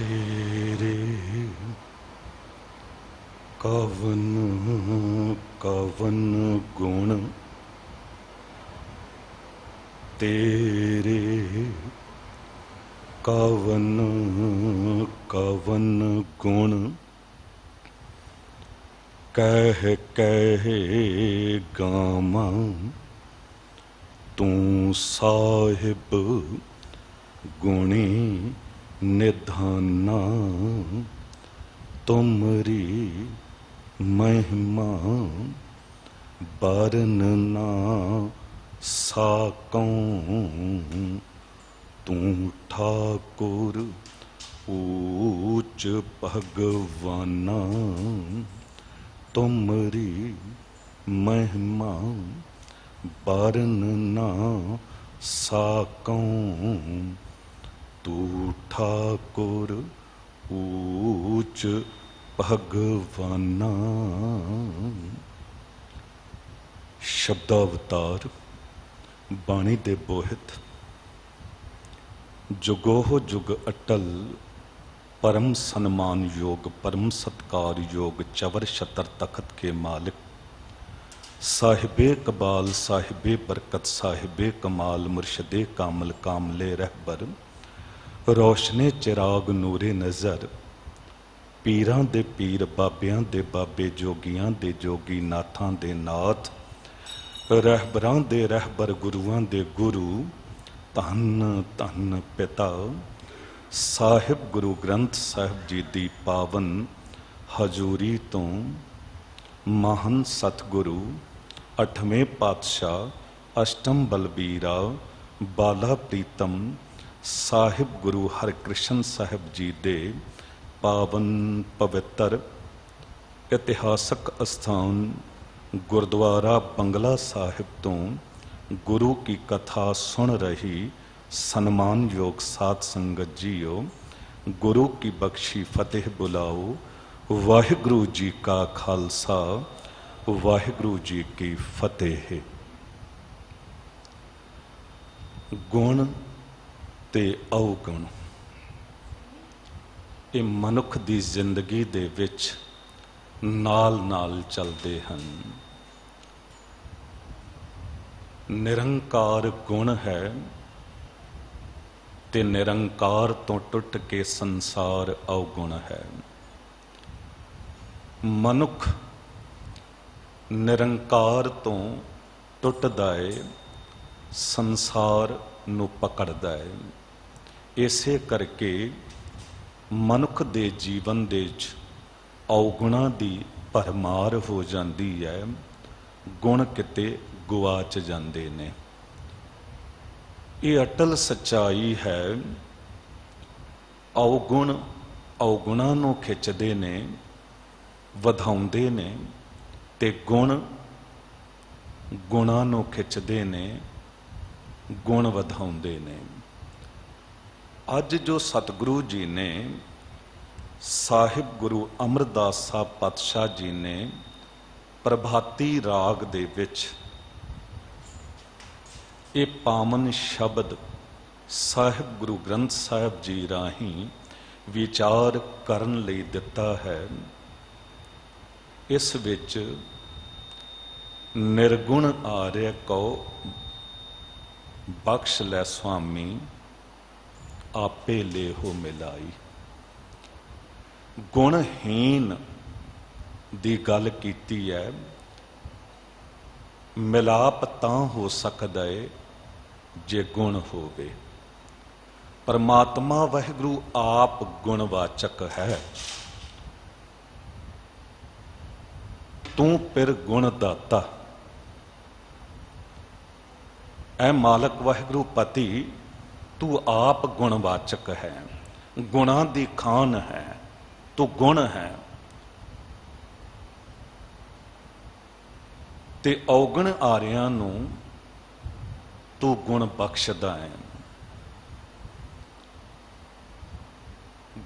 तेरे कवन कवन गुण, तेरे कवन कवन गुण, कह कह गामा तू साहिब गुणी निधाना। तुमरी महिमा बरनना साकों, तू ठाकुर ऊच भगवाना। तुमरी महिमा बरनना साकों, तू ठाकुर ऊच भगवाना। शब्दावतार बाणी दे बोहित, जुगोह जुग अटल परम सन्मान योग, परम सत्कार योग, चवर शतर तखत के मालिक, साहिबे कबाल साहिबे बरकत, साहिबे कमाल मुर्शदे कामल, कामले रहबर, रोशने चिराग नूरे नज़र, पीरां दे पीर बाबियां दे बाबे, जोगियां दे जोगी, नाथां दे नाथ, रहबरां दे रहबर, गुरुआं दे गुरु, धन धन पिता साहिब गुरु ग्रंथ साहिब जी दी पावन हजूरी तो महान सतगुरु अठवें पातशाह अष्टम बलबीरा बाला प्रीतम साहिब गुरु हरकृष्ण साहिब जी दे पावन पवित्र इतिहासक अस्थान गुरुद्वारा बंगला साहिब तो गुरु की कथा सुन रही सन्मान योग साध संगत जीओ, गुरु की बख्शी फतेह बुलाओ। वाहिगुरु जी का खालसा, वाहिगुरु जी की फतेह। गुण ते अवगुण ये मनुख दी जिंदगी दे विच नाल नाल चलते हैं। निरंकार गुण है ते निरंकार तो टुट के संसार अवगुण है। मनुख निरंकार तो टुटदा है, संसार नूं पकड़दा है। इसे करके मनुख दे जीवन दे अवगुणां दी भरमार हो जाती है, गुण किते गुआच जाते ने। ये अटल सच्चाई है। अवगुण अवगुणां नूं खिंचदे ने, वधाउंदे ने, ते गुण गुणां नूं खिंचदे ने, गुण वधाउंदे ने। अज जो सतगुरु जी ने साहिब गुरु अमरदास साहब पातशाह जी ने प्रभाती राग दे विच ये पावन शब्द साहिब गुरु ग्रंथ साहिब जी राही विचार करन लई दिता है। इस विच निर्गुण आर्य को बख्श लै स्वामी, आपे ले हो मिलाई। गुणहीन दी गल कीती है। मिलाप तां हो सकदा है जे गुण होवे। परमात्मा वाहिगुरु आप गुणवाचक है। तू फिर गुण दाता, ऐ मालक वाहिगुरु पति तू आप गुणवाचक है। गुणा दी खान है, तू गुण है। ते अवगुण आरियां नूं तू गुण बख्शदा है।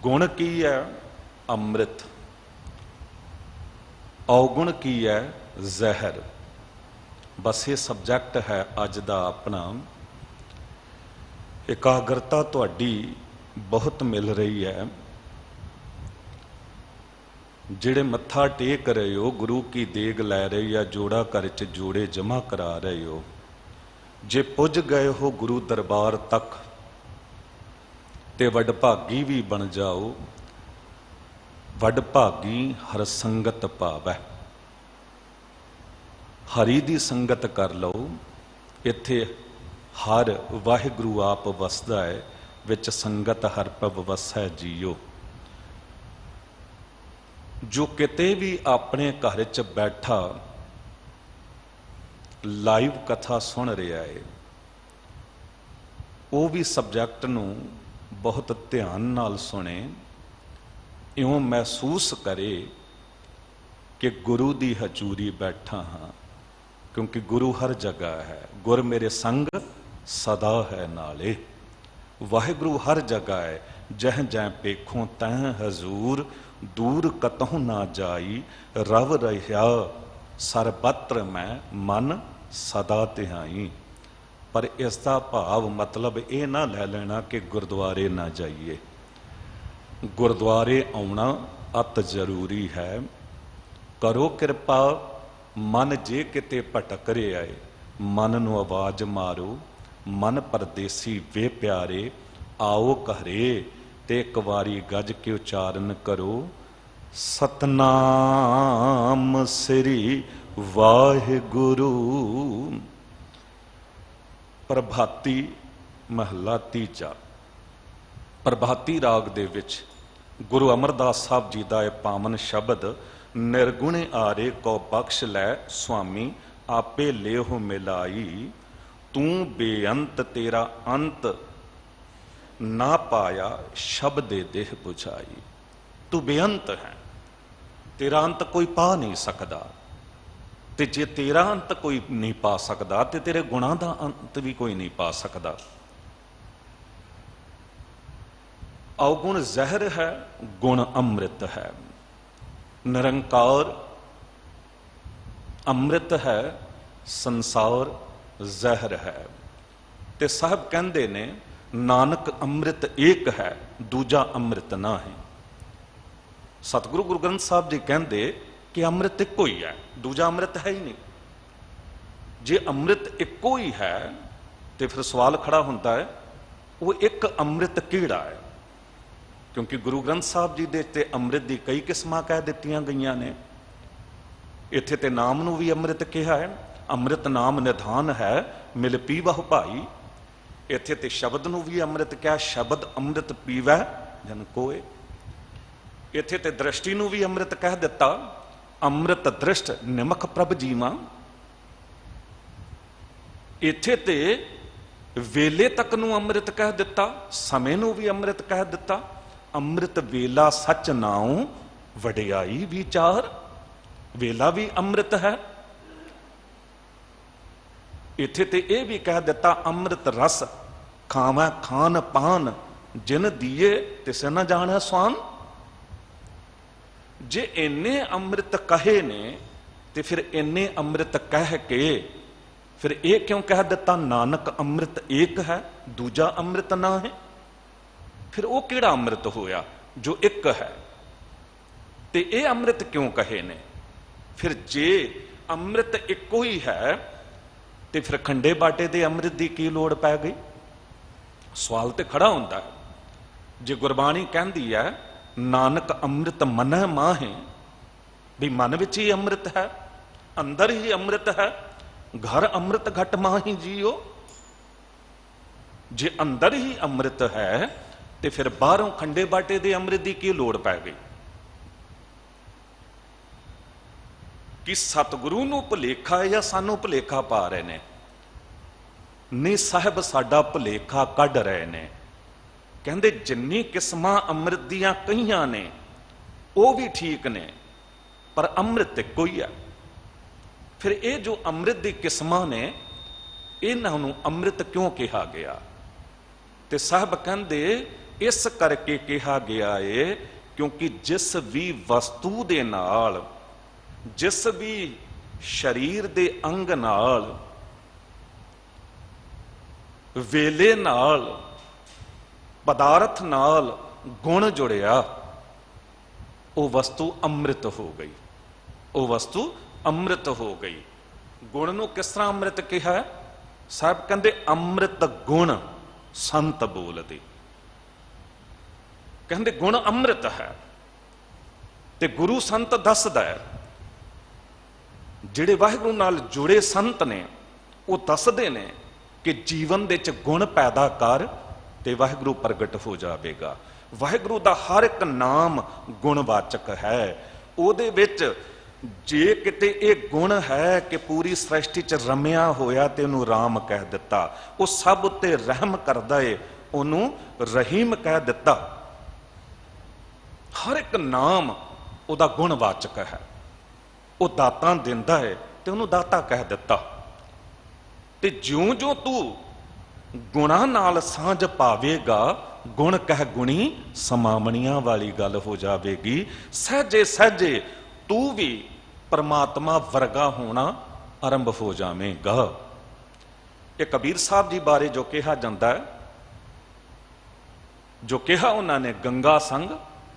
गुण की है? अमृत। अवगुण की है? जहर। बस ये सबजैक्ट है अज दा अपना। एकाग्रता तुहाडी बहुत मिल रही है। ਜਿਹੜੇ ਮੱਥਾ ਟੇਕ ਰਹੇ ਹੋ, ਗੁਰੂ ਕੀ ਦੇਗ ਲੈ ਰਹੇ ਜਾਂ ਜੋੜਾ ਘਰ 'ਚ ਜੋੜੇ ਜਮ੍ਹਾਂ ਕਰਾ ਰਹੇ ਹੋ, ਜੇ ਪੁੱਜ ਗਏ ਹੋ ਗੁਰੂ ਦਰਬਾਰ ਤੱਕ ਤੇ ਵਡਭਾਗੀ ਵੀ ਬਣ ਜਾਓ। ਵਡਭਾਗੀ ਹਰ ਸੰਗਤ ਪਾਵੈ, ਹਰੀ ਦੀ ਸੰਗਤ ਕਰ ਲਓ। ਇੱਥੇ ਹਰ ਵਾਹਿਗੁਰੂ ਆਪ ਵਸਦਾ ਹੈ, ਵਿੱਚ ਸੰਗਤ ਹਰ ਪ੍ਰਭ ਵਸੈ ਜੀਓ। ਜੋ ਕਿਤੇ ਵੀ ਆਪਣੇ ਘਰ 'ਚ ਬੈਠਾ ਲਾਈਵ ਕਥਾ ਸੁਣ ਰਿਹਾ ਹੈ, ਉਹ ਵੀ ਸਬਜੈਕਟ ਨੂੰ ਬਹੁਤ ਧਿਆਨ ਨਾਲ ਸੁਣੇ, ਇਉਂ ਮਹਿਸੂਸ ਕਰੇ ਕਿ ਗੁਰੂ ਦੀ ਹਜ਼ੂਰੀ ਬੈਠਾ ਹਾਂ, ਕਿਉਂਕਿ ਗੁਰੂ ਹਰ ਜਗ੍ਹਾ ਹੈ। ਗੁਰ ਮੇਰੇ ਸੰਗ ਸਦਾ ਹੈ ਨਾਲੇ। ਵਾਹਿਗੁਰੂ ਹਰ ਜਗ੍ਹਾ ਹੈ। ਜਹ ਜੈ ਪੇਖੋਂ ਤੈਂ ਹਜ਼ੂਰ, ਦੂਰ ਕਤਹੁ ਨਾ ਜਾਈ। ਰਵ ਰਹਿਆ ਸਰਬਤਰ ਮੈਂ, ਮਨ ਸਦਾ ਤਿਹਾਈ। ਪਰ ਇਸ ਦਾ ਭਾਵ ਮਤਲਬ ਇਹ ਨਾ ਲੈ ਲੈਣਾ ਕਿ ਗੁਰਦੁਆਰੇ ਨਾ ਜਾਈਏ। ਗੁਰਦੁਆਰੇ ਆਉਣਾ ਅਤ ਜ਼ਰੂਰੀ ਹੈ। ਕਰੋ ਕਿਰਪਾ, ਮਨ ਜੇ ਕਿਤੇ ਭਟਕ ਰਿਹਾ ਹੈ, ਮਨ ਨੂੰ ਆਵਾਜ਼ ਮਾਰੋ। ਮਨ ਪਰਦੇਸੀ ਵੇ ਪਿਆਰੇ, ਆਓ ਘਰੇ ਤੇ ਇੱਕ ਵਾਰੀ ਗੱਜ ਕੇ ਉਚਾਰਨ ਕਰੋ, ਸਤਨਾਮ ਸ੍ਰੀ ਵਾਹਿਗੁਰੂ। ਪ੍ਰਭਾਤੀ ਮਹਲਾ ਤੀਜਾ। ਪ੍ਰਭਾਤੀ ਰਾਗ ਦੇ ਵਿੱਚ ਗੁਰੂ ਅਮਰਦਾਸ ਸਾਹਿਬ ਜੀ ਦਾ ਇਹ ਪਾਵਨ ਸ਼ਬਦ, ਨਿਰਗੁਣੇ ਆਰੇ ਕੋ ਬਖਸ਼ ਲੈ ਸੁਆਮੀ, ਆਪੇ ਲੇਹੁ ਮਿਲਾਈ। ਤੂੰ ਬੇਅੰਤ ਤੇਰਾ ਅੰਤ ਨਾ ਪਾਇਆ, ਸ਼ਬਦੇ ਦੇਹ ਬੁਝਾਈ। ਤੂੰ ਬੇਅੰਤ ਹੈ, ਤੇਰਾ ਅੰਤ ਕੋਈ ਪਾ ਨਹੀਂ ਸਕਦਾ, ਤੇ ਜੇ ਤੇਰਾ ਅੰਤ ਕੋਈ ਨਹੀਂ ਪਾ ਸਕਦਾ ਤੇ ਤੇਰੇ ਗੁਣਾਂ ਦਾ ਅੰਤ ਵੀ ਕੋਈ ਨਹੀਂ ਪਾ ਸਕਦਾ। ਅਵਗੁਣ ਜ਼ਹਿਰ ਹੈ, ਗੁਣ ਅੰਮ੍ਰਿਤ ਹੈ। ਨਿਰੰਕਾਰ ਅੰਮ੍ਰਿਤ ਹੈ, ਸੰਸਾਰ ਜ਼ਹਿਰ ਹੈ। ਤੇ ਸਾਹਿਬ ਕਹਿੰਦੇ ਨੇ, ਨਾਨਕ ਅੰਮ੍ਰਿਤ ਏਕ ਹੈ, ਦੂਜਾ ਅੰਮ੍ਰਿਤ ਨਾ ਹੈ। ਸਤਿਗੁਰੂ ਗੁਰੂ ਗ੍ਰੰਥ ਸਾਹਿਬ ਜੀ ਕਹਿੰਦੇ ਕਿ ਅੰਮ੍ਰਿਤ ਇੱਕੋ ਹੀ ਹੈ, ਦੂਜਾ ਅੰਮ੍ਰਿਤ ਹੈ ਹੀ ਨਹੀਂ। ਜੇ ਅੰਮ੍ਰਿਤ ਇੱਕੋ ਹੀ ਹੈ ਤੇ ਫਿਰ ਸਵਾਲ ਖੜਾ ਹੁੰਦਾ ਹੈ, ਉਹ ਇੱਕ ਅੰਮ੍ਰਿਤ ਕਿਹੜਾ ਹੈ? ਕਿਉਂਕਿ ਗੁਰੂ ਗ੍ਰੰਥ ਸਾਹਿਬ ਜੀ ਦੇ ਤੇ ਅੰਮ੍ਰਿਤ ਦੀ ਕਈ ਕਿਸਮਾਂ ਕਹਿ ਦਿੱਤੀਆਂ ਗਈਆਂ ਨੇ। ਇੱਥੇ ਤੇ ਨਾਮ ਨੂੰ ਵੀ ਅੰਮ੍ਰਿਤ ਕਿਹਾ ਹੈ, ਅੰਮ੍ਰਿਤ ਨਾਮ ਨਿਧਾਨ ਹੈ, ਮਿਲ ਪੀਵਹੁ ਭਾਈ। ਇੱਥੇ ਤੇ ਸ਼ਬਦ ਨੂੰ ਵੀ ਅੰਮ੍ਰਿਤ ਕਿਹਾ, ਸ਼ਬਦ ਅੰਮ੍ਰਿਤ ਪੀਵੈ ਜਨ ਕੋਏ। ਇੱਥੇ ਤੇ ਦ੍ਰਿਸ਼ਟੀ ਨੂੰ ਵੀ ਅੰਮ੍ਰਿਤ ਕਹਿ ਦਿੱਤਾ, ਅੰਮ੍ਰਿਤ ਦ੍ਰਿਸ਼ਟ ਨਿਮਖ ਪ੍ਰਭ ਜੀਵਾ। ਇੱਥੇ ਤੇ ਵੇਲੇ ਤੱਕ ਨੂੰ ਅੰਮ੍ਰਿਤ ਕਹਿ ਦਿੱਤਾ, ਸਮੇਂ ਨੂੰ ਵੀ ਅੰਮ੍ਰਿਤ ਕਹਿ ਦਿੱਤਾ। ਅੰਮ੍ਰਿਤ ਵੇਲਾ ਸੱਚ ਨਾਉ, ਵਡਿਆਈ ਵਿਚਾਰ। ਵੇਲਾ ਵੀ ਅੰਮ੍ਰਿਤ ਹੈ। ਇੱਥੇ ਤੇ ਇਹ ਵੀ ਕਹਿ ਦਿੱਤਾ, ਅੰਮ੍ਰਿਤ ਰਸ ਖਾਵੈ ਖਾਨ ਪਾਨ, ਜਿਨ ਦੀਏ ਤਿਸ ਨ ਜਾਣੈ ਸਵਾਨ। ਜੇ ਇੰਨੇ ਅੰਮ੍ਰਿਤ ਕਹੇ ਨੇ ਤੇ ਫਿਰ ਇੰਨੇ ਅੰਮ੍ਰਿਤ ਕਹਿ ਕੇ ਫਿਰ ਇਹ ਕਿਉਂ ਕਹਿ ਦਿੱਤਾ, ਨਾਨਕ ਅੰਮ੍ਰਿਤ ਏਕ ਹੈ, ਦੂਜਾ ਅੰਮ੍ਰਿਤ ਨਾ ਹੈ? ਫਿਰ ਉਹ ਕਿਹੜਾ ਅੰਮ੍ਰਿਤ ਹੋਇਆ ਜੋ ਇੱਕ ਹੈ? ਤੇ ਇਹ ਅੰਮ੍ਰਿਤ ਕਿਉਂ ਕਹੇ ਨੇ? ਫਿਰ ਜੇ ਅੰਮ੍ਰਿਤ ਇੱਕੋ ਹੀ ਹੈ ਤੇ ਫਿਰ ਖੰਡੇ ਬਾਟੇ ਦੇ ਅੰਮ੍ਰਿਤ ਦੀ ਕੀ ਲੋੜ ਪੈ ਗਈ? ਸਵਾਲ ਤੇ ਖੜਾ ਹੁੰਦਾ ਹੈ। ਜੇ ਗੁਰਬਾਣੀ ਕਹਿੰਦੀ ਹੈ ਨਾਨਕ ਅੰਮ੍ਰਿਤ ਮਨਹਿ ਮਾਹੇ, ਵੀ ਮਨ ਵਿੱਚ ਹੀ ਅੰਮ੍ਰਿਤ ਹੈ, ਅੰਦਰ ਹੀ ਅੰਮ੍ਰਿਤ ਹੈ, ਘਰ ਅੰਮ੍ਰਿਤ ਘਟ ਮਾਹੀ ਜੀਓ। ਜੇ ਅੰਦਰ ਹੀ ਅੰਮ੍ਰਿਤ ਹੈ ਤੇ ਫਿਰ ਬਾਹਰੋਂ ਖੰਡੇ ਬਾਟੇ ਦੇ ਅੰਮ੍ਰਿਤ ਦੀ ਕੀ ਲੋੜ ਪੈ ਗਈ? ਕਿ ਸਤਿਗੁਰੂ ਨੂੰ ਭੁਲੇਖਾ ਹੈ ਜਾਂ ਸਾਨੂੰ ਭੁਲੇਖਾ ਪਾ ਰਹੇ ਨੇ? ਨਹੀਂ ਸਾਹਿਬ, ਸਾਡਾ ਭੁਲੇਖਾ ਕੱਢ ਰਹੇ ਨੇ। ਕਹਿੰਦੇ ਜਿੰਨੀ ਕਿਸਮਾਂ ਅੰਮ੍ਰਿਤ ਦੀਆਂ ਕਈਆਂ ਨੇ ਉਹ ਵੀ ਠੀਕ ਨੇ, ਪਰ ਅੰਮ੍ਰਿਤ ਇੱਕੋ ਹੀ ਹੈ। ਫਿਰ ਇਹ ਜੋ ਅੰਮ੍ਰਿਤ ਦੀ ਕਿਸਮਾਂ ਨੇ, ਇਹਨਾਂ ਨੂੰ ਅੰਮ੍ਰਿਤ ਕਿਉਂ ਕਿਹਾ ਗਿਆ? ਤੇ ਸਾਹਿਬ ਕਹਿੰਦੇ ਇਸ ਕਰਕੇ ਕਿਹਾ ਗਿਆ ਏ ਕਿਉਂਕਿ ਜਿਸ ਵੀ ਵਸਤੂ ਦੇ ਨਾਲ, ਜਿਸ ਵੀ ਸਰੀਰ ਦੇ ਅੰਗ ਨਾਲ, ਵੇਲੇ ਨਾਲ, ਪਦਾਰਥ ਨਾਲ ਗੁਣ ਜੁੜਿਆ, वो वस्तु अमृत हो गई, वो वस्तु अमृत हो गई। गुण नूं किस तरह अमृत कहा? साहब कहते अमृत गुण संत बोलदे, कहते गुण अमृत है। ते गुरु संत दसदा है, जिहड़े वाहिगुरू नाल जुड़े संत ने वो दसदे ने कि जीवन दे च गुण पैदा कर ते वाहिगुरू प्रगट हो जाएगा। वाहिगुरू दा हर एक नाम गुणवाचक है। ਉਹਦੇ ਵਿੱਚ जे किते एक गुण है कि पूरी सृष्टि च रमिया होया ते उन्होंने राम कह दिता, वो सब उत्ते रहम करदा है उन्होंने रहीम कह दिता। हर एक नाम उहदा गुणवाचक है। वो दाता दिंदा है ते उन्होंने दाता कह दिता। ते ज्यों ज्यों तू गुणा नाल सांझ पावेगा, गुण कह गुणी समावणियां वाली गल हो जाएगी। सहजे सहजे तू भी परमात्मा वर्गा होना आरंभ हो जाएगा। ये कबीर साहब जी बारे जो कहा जाता है, जो कहा उन्होंने गंगा संग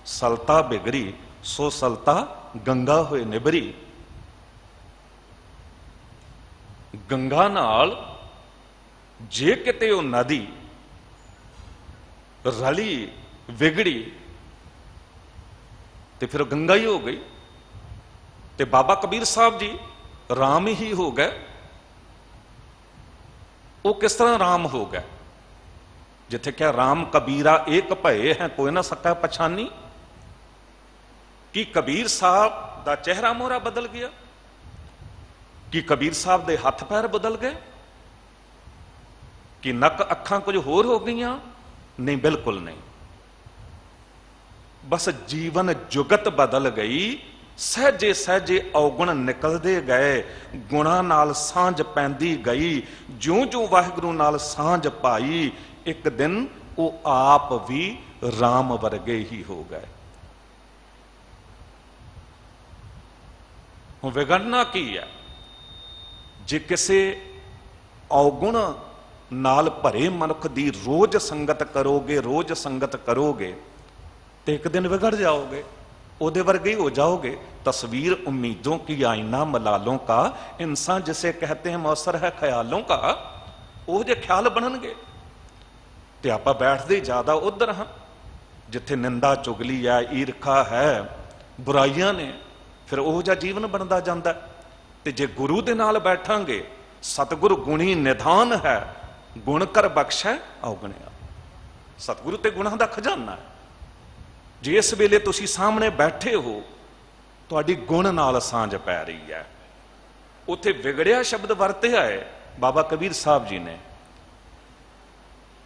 सलता बिगड़ी, सो सलता गंगा होए निबरी। गंगा नाल जे किते वो नदी रली विगड़ी तो फिर गंगा ही हो गई। ते बाबा कबीर साहब जी राम ही हो गए। वो किस तरह राम हो गए? जिथे क्या राम कबीरा एक भये है कोई ना सका पछानी। कि कबीर साहब दा चेहरा मोहरा बदल गया? कि कबीर साहब दे हथ पैर बदल गए? कि नक अखां कुछ होर हो गई? नहीं, बिल्कुल नहीं। बस जीवन जुगत बदल गई। सहजे सहजे अवगुण निकलते गए, गुणा नाल सांझ पैंदी गई। ज्यों ज्यों वाहिगुरू नाल सांझ पाई, एक दिन वो आप भी राम वर्गे ही हो गए। हुण विगड़ना की है? जे किसे अवगुण नाल भरे मनुख दी रोज संगत करोगे, रोज संगत करोगे तो एक दिन बिगड़ जाओगे, ओदे वर्गे ही हो जाओगे। तस्वीर उम्मीदों की आईना मलालों का, इंसान जिसे कहते हैं मौसर है ख्यालों का। वो जे ख्याल बननगे तो आप बैठते ज्यादा उधर हाँ जिथे निंदा चुगली है, ईरखा है, बुराइयां ने, फिर वो जा जीवन बनता जाता। ते जे गुरु दे नाल बैठांगे, सतगुरु गुणी निधान है, गुण कर बख्शै अवगुणिया। सतगुरु ते गुणां दा खजाना है। जे इस वेले तुसी सामने बैठे हो, तुहाडी गुण नाल सांझ पै रही है। उत्थे विगड़िया शब्द वरतिया है बाबा कबीर साहब जी ने,